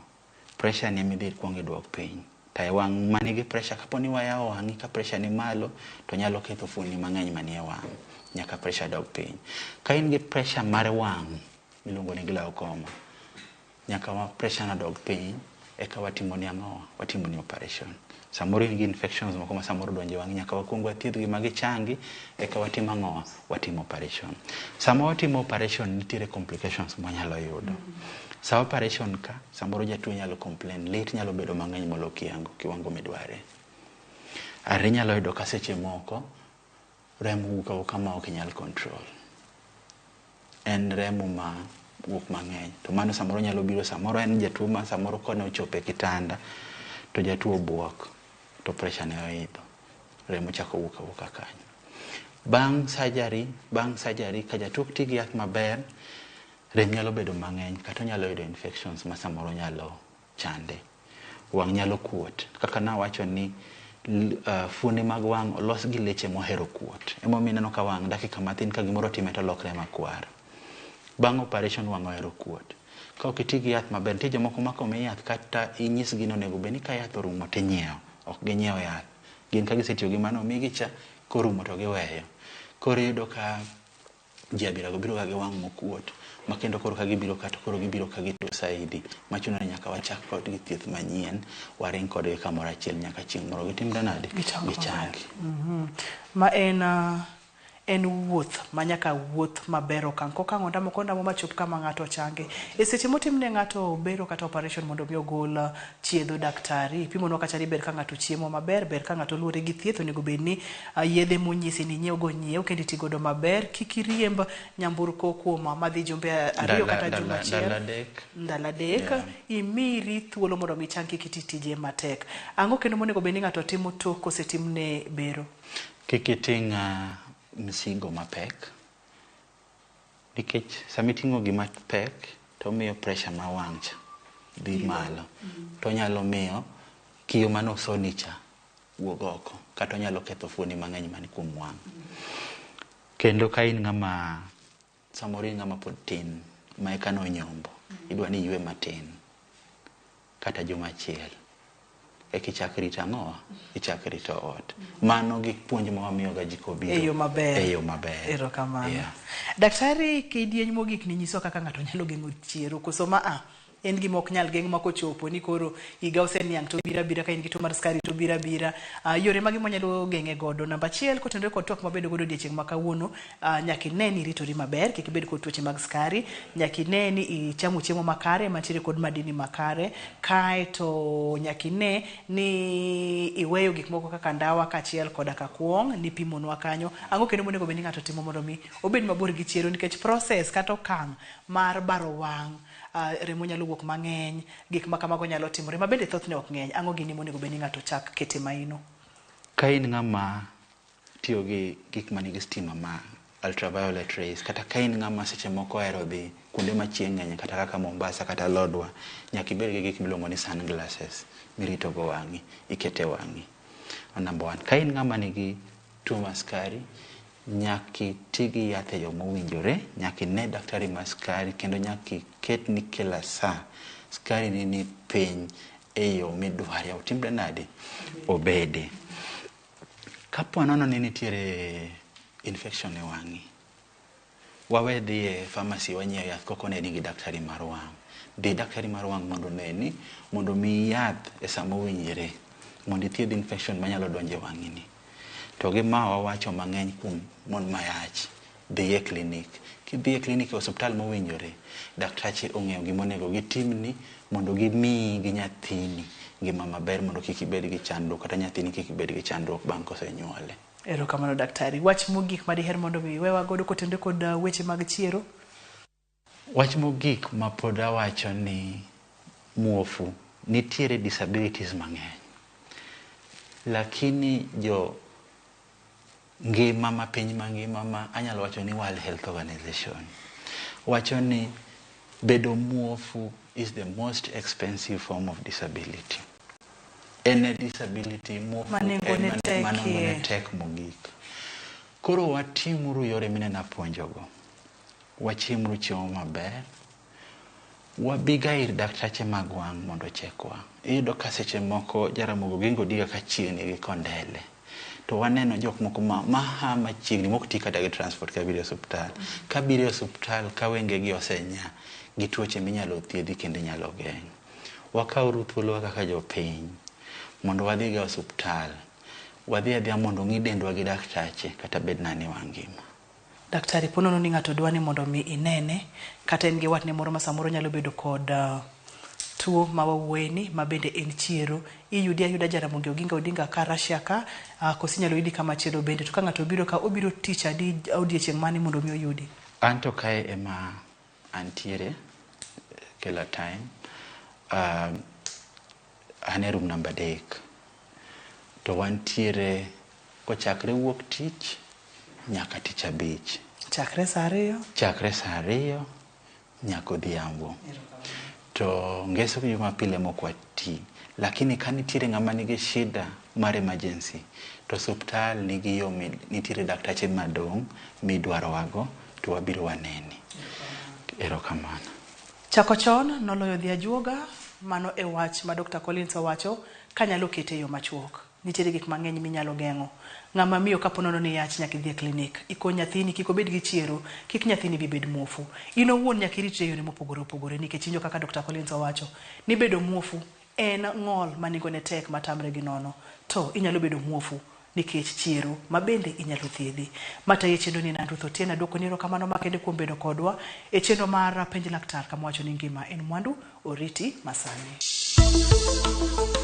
Pressure ni midhi kwongo idwok piny. Ta wang' manigi pressure kapo ni wayawo wang'i ka pressure ni malo to nyalo ketho fuoni mang'eny manie wang'. Nyaka pressure dog piny. Ka in gi pressure mar wang' miluongo ni glaucoma nyaka pressure na dog piny eka watimo ni ang'o? Watimo ni operation. Samoro in gi infections moko ma samoro donjo wang' nyaka wakuong wathiedhgi magi changi eka watimo ang'o, watimo operation. Sama watimo operation nitiere complications mwanyalo yudo. Sa operation ka samoro jatuo nyalo complain lit nyalo bedo mang'eny molo kiwango midware. Are nyalo yudo ka seche moko remo wuok kama ok nyal control. En remo ma wuok mang'eny to mano samoro nyalo biro, samoro en jatuo ma samoro kone ochope kitanda to jatuo buok to pressure ne oidho, remo chako wuok kanyo. Bang' surgery ka jatuo ti gi yath maber, rem nyalo bedo mang'eny kata nyalo yudo infections ma samoro nyalo chande. Wang' nyalo kuot, kaka nawacho ni fuonde mag wang' olos gi leche mohero kuot. Emomiyo ineno ka wang' dakika matin ka gimoro time to lokre makwar. Bang' operation wang' ohero kuot. Ka ok iti gi yath maber, nitie jomoko ma komi yath kata inyisgi ni onego bed ni ka yath orumo tinyiewo, ok ginyiewo yath. Gin ka gisetiyo gi mano omigi cha korumo to giweyo. Koro iyudo ka ji abirago biro ga gi wang' mokuot, ma kendo koro ka gibiro ka to koro gibiro ka gituo saidi, machuno ni nyaka wachak kodgi thieth manyien, waring kodgi kamoro achiel nyaka chieng' moro gitimre nade? Gichangi. Ma en wuoth ma nyaka wuoth maber okang' kokang' ondamo machop kama ng'ato change. E seche motimne ng'ato bero kata operation mondo mi ogol chiedho, daktari pimonwa kacha ni ber ka ng'ato chiemo maber, ber ka ng'ato luwore gi thieth, onego bed ni yedhe monyisi ni nyiew kendo iti godo maber, kik iriemb nyamburko kuom madhi jumbe 2 kata juma achiel, ndalo adek, imiri thuolo mondo mi chang kik iti tije matek. Ang'o kendo monego bed ni ng'ato timo tok kosetimne bero? Kik iting' msigo mapek, nikech samiting'o gima pek to miyo pressure ma wang' cha dhi malo, to nyalo miyo kiyo manosoni cha wuog oko, kata nyalo ketho fuoni mang'eny mani kuom wang'. Kendo ka in ng'ama samoro in ng'ama pod tin ma eka nonyombo, idwa ni ywe matin kata juma achiel ichak rito ang'o, ichak rito ot. Mano gi puonj ma wamiyo ga jiko biro e yo maber. Erokamano. Daktari, kidieny mogik ni nyiso kaka ng'ato nyalo geng'o chiero, koso en gima ok nyal geng' ma kochopo ni koro higa oseniang' to bira ka in gi tuo mar skari to bira. Yore magi mwanyalo geng'e godo. Namba achiel, kotenore kod twak mabedo godo odiochieng' ma kawuono, nyaka ine ni iritori maber, kik ibed kod tuoche mag skari, nyaka ine ni ichamo chiemo makare mantiere kod madini makare, kaeto nyaka ine ni iweyo gik moko kaka ndawa kaachiel koda ka kuong' ni pimonwa kanyo. Ang'o kendo monego bed ni ng'ato timo mondo mi obed mabor gi chiero, nikech process kata okang' mar baro wang', remo nyalo wuok mang'eny, gik ma kamago nyalo timore, ma bende thothne ok ng'eny. Ang'o gini monego bed ni ng'ato chak kete maino? Ka in ng'ama tiyo gi gik manigi stima ma ultraviolet rays, kata ka in ng'ama seche moko ohero dhi kuonde ma chieng' ng'eny kata kaka Mombasa kata Lodwar, nyaka ibed gi gik miluongo ni sunglasses mirito go wang'i, ikete wang'i. Number 1. Ka in ng'ama nigi tuo mar skari, nyaka iti gi yath e yo mowinjore, nyaka ine daktari mar skari, kendo nyaka iket ni kila saa skari ni piny e yo midware, otimre nade, obede. Kapo nono ni nitiere infection e wang'i, wawe dhi e pharmacy wanyiew yath koko neni gi daktari mar wang'. Dhi daktari mar wang' mondo neni, mondo mi yath e sama owinjore, mondo ithiedh infection manyalo donjo e wang'i ni. To gi ma wawacho mang'eny kuom mon mayach, dhi e klinik. Kidhi e klinik e osiptal mowinjore, daktache ong'eyo gimonego gitimni mondo gimiyi gi nyathini ngima maber, mondo kik ibed gi chandruok kata nyathini kik ibed gi chandruok bang' kosenyuole. Erokamano daktari. Wach mogik ma diher mondo mi wewa godo kotenore kod weche mag chiero? Wach mogik ma pod awacho ni muofu, nitiere disabilities mang'eny, lakini jo ngima ma piny mangima ma anyalo wacho ni World Health Organization wacho ni bedo muofu is the most expensive form of disability. En a disability muofu manengone tek mogik. Koro watimuru yore minena puonjogo, wachimru chiemo maber, wabiga ir daktache mag wang' mondo chekwa. Iyudo ka seche moko Jaramogo gingo diga ka chiegni gi Kondele, to waneno jok moko maha machiegni mok ti kata gi transport ka biro e osiptal. Ka biro e osiptal ka wengegi osenya gi tuoche minyalo thiedhi kendo inyalo geng'. Wakauru thuolo kaka jopiny mondo wadhi ga osuptal. Wadhi adhia mondo ng'i dendwa gi daktache kata bed nani wangima. Daktari ponono ni ng'ato dwani mondo mi inene kata en gi watne moro ma samoro nyalo bedo kod tuo ma wawuoyeni ma bende en chiero. Iyudi ayuda Jaramogi Oginga Odinga ka Russia ka kosi nyalo yudi kama chiero bende. To ka ng'ato biro ka obiro tich adi odiechieng' mane mondo mi oyudi? Anto kae ema antiere kila time. Ane room number 3. To wantiere kochakre wuok tich nyaka tich abich. Chakre saa 2? Chakre saa 2 nyaka odhiambo. To ngeso Jumapile mokwati. Lakini ka nitiere ng'ama nigi shida mar emergency to osuptal nigi yo nitiere daktache madong' midwaro wago to wabiro waneni. Erokamano. Chako chon noloyo dhi ajuoga, mano e wach ma Dr. Collins owacho kanyalo kete yo machuok. Nitiere gik mang'eny minyalo geng'o. Ng'ama miyo kaponono ni yach nyaka idhi e klinik. Ikony nyathini kik obed gi chiero, kik nyathini bi bed muofu. In owuon nyaka iritre yore mopogore opogore nikech injo kaka Dr. Collins owacho ni bedo muofu en ng'ol ma nengone tek matamre gi nono. To inyalo bedo muofu nikech chiero ma bende inyalo thiedhi. Mata ye chendo ni Nandruth Otieno dwoko ni erokamano makende kuom bedo kodwa e chendo mar penj laktar kama wacho ni ngima en mwandu. Oriti masani.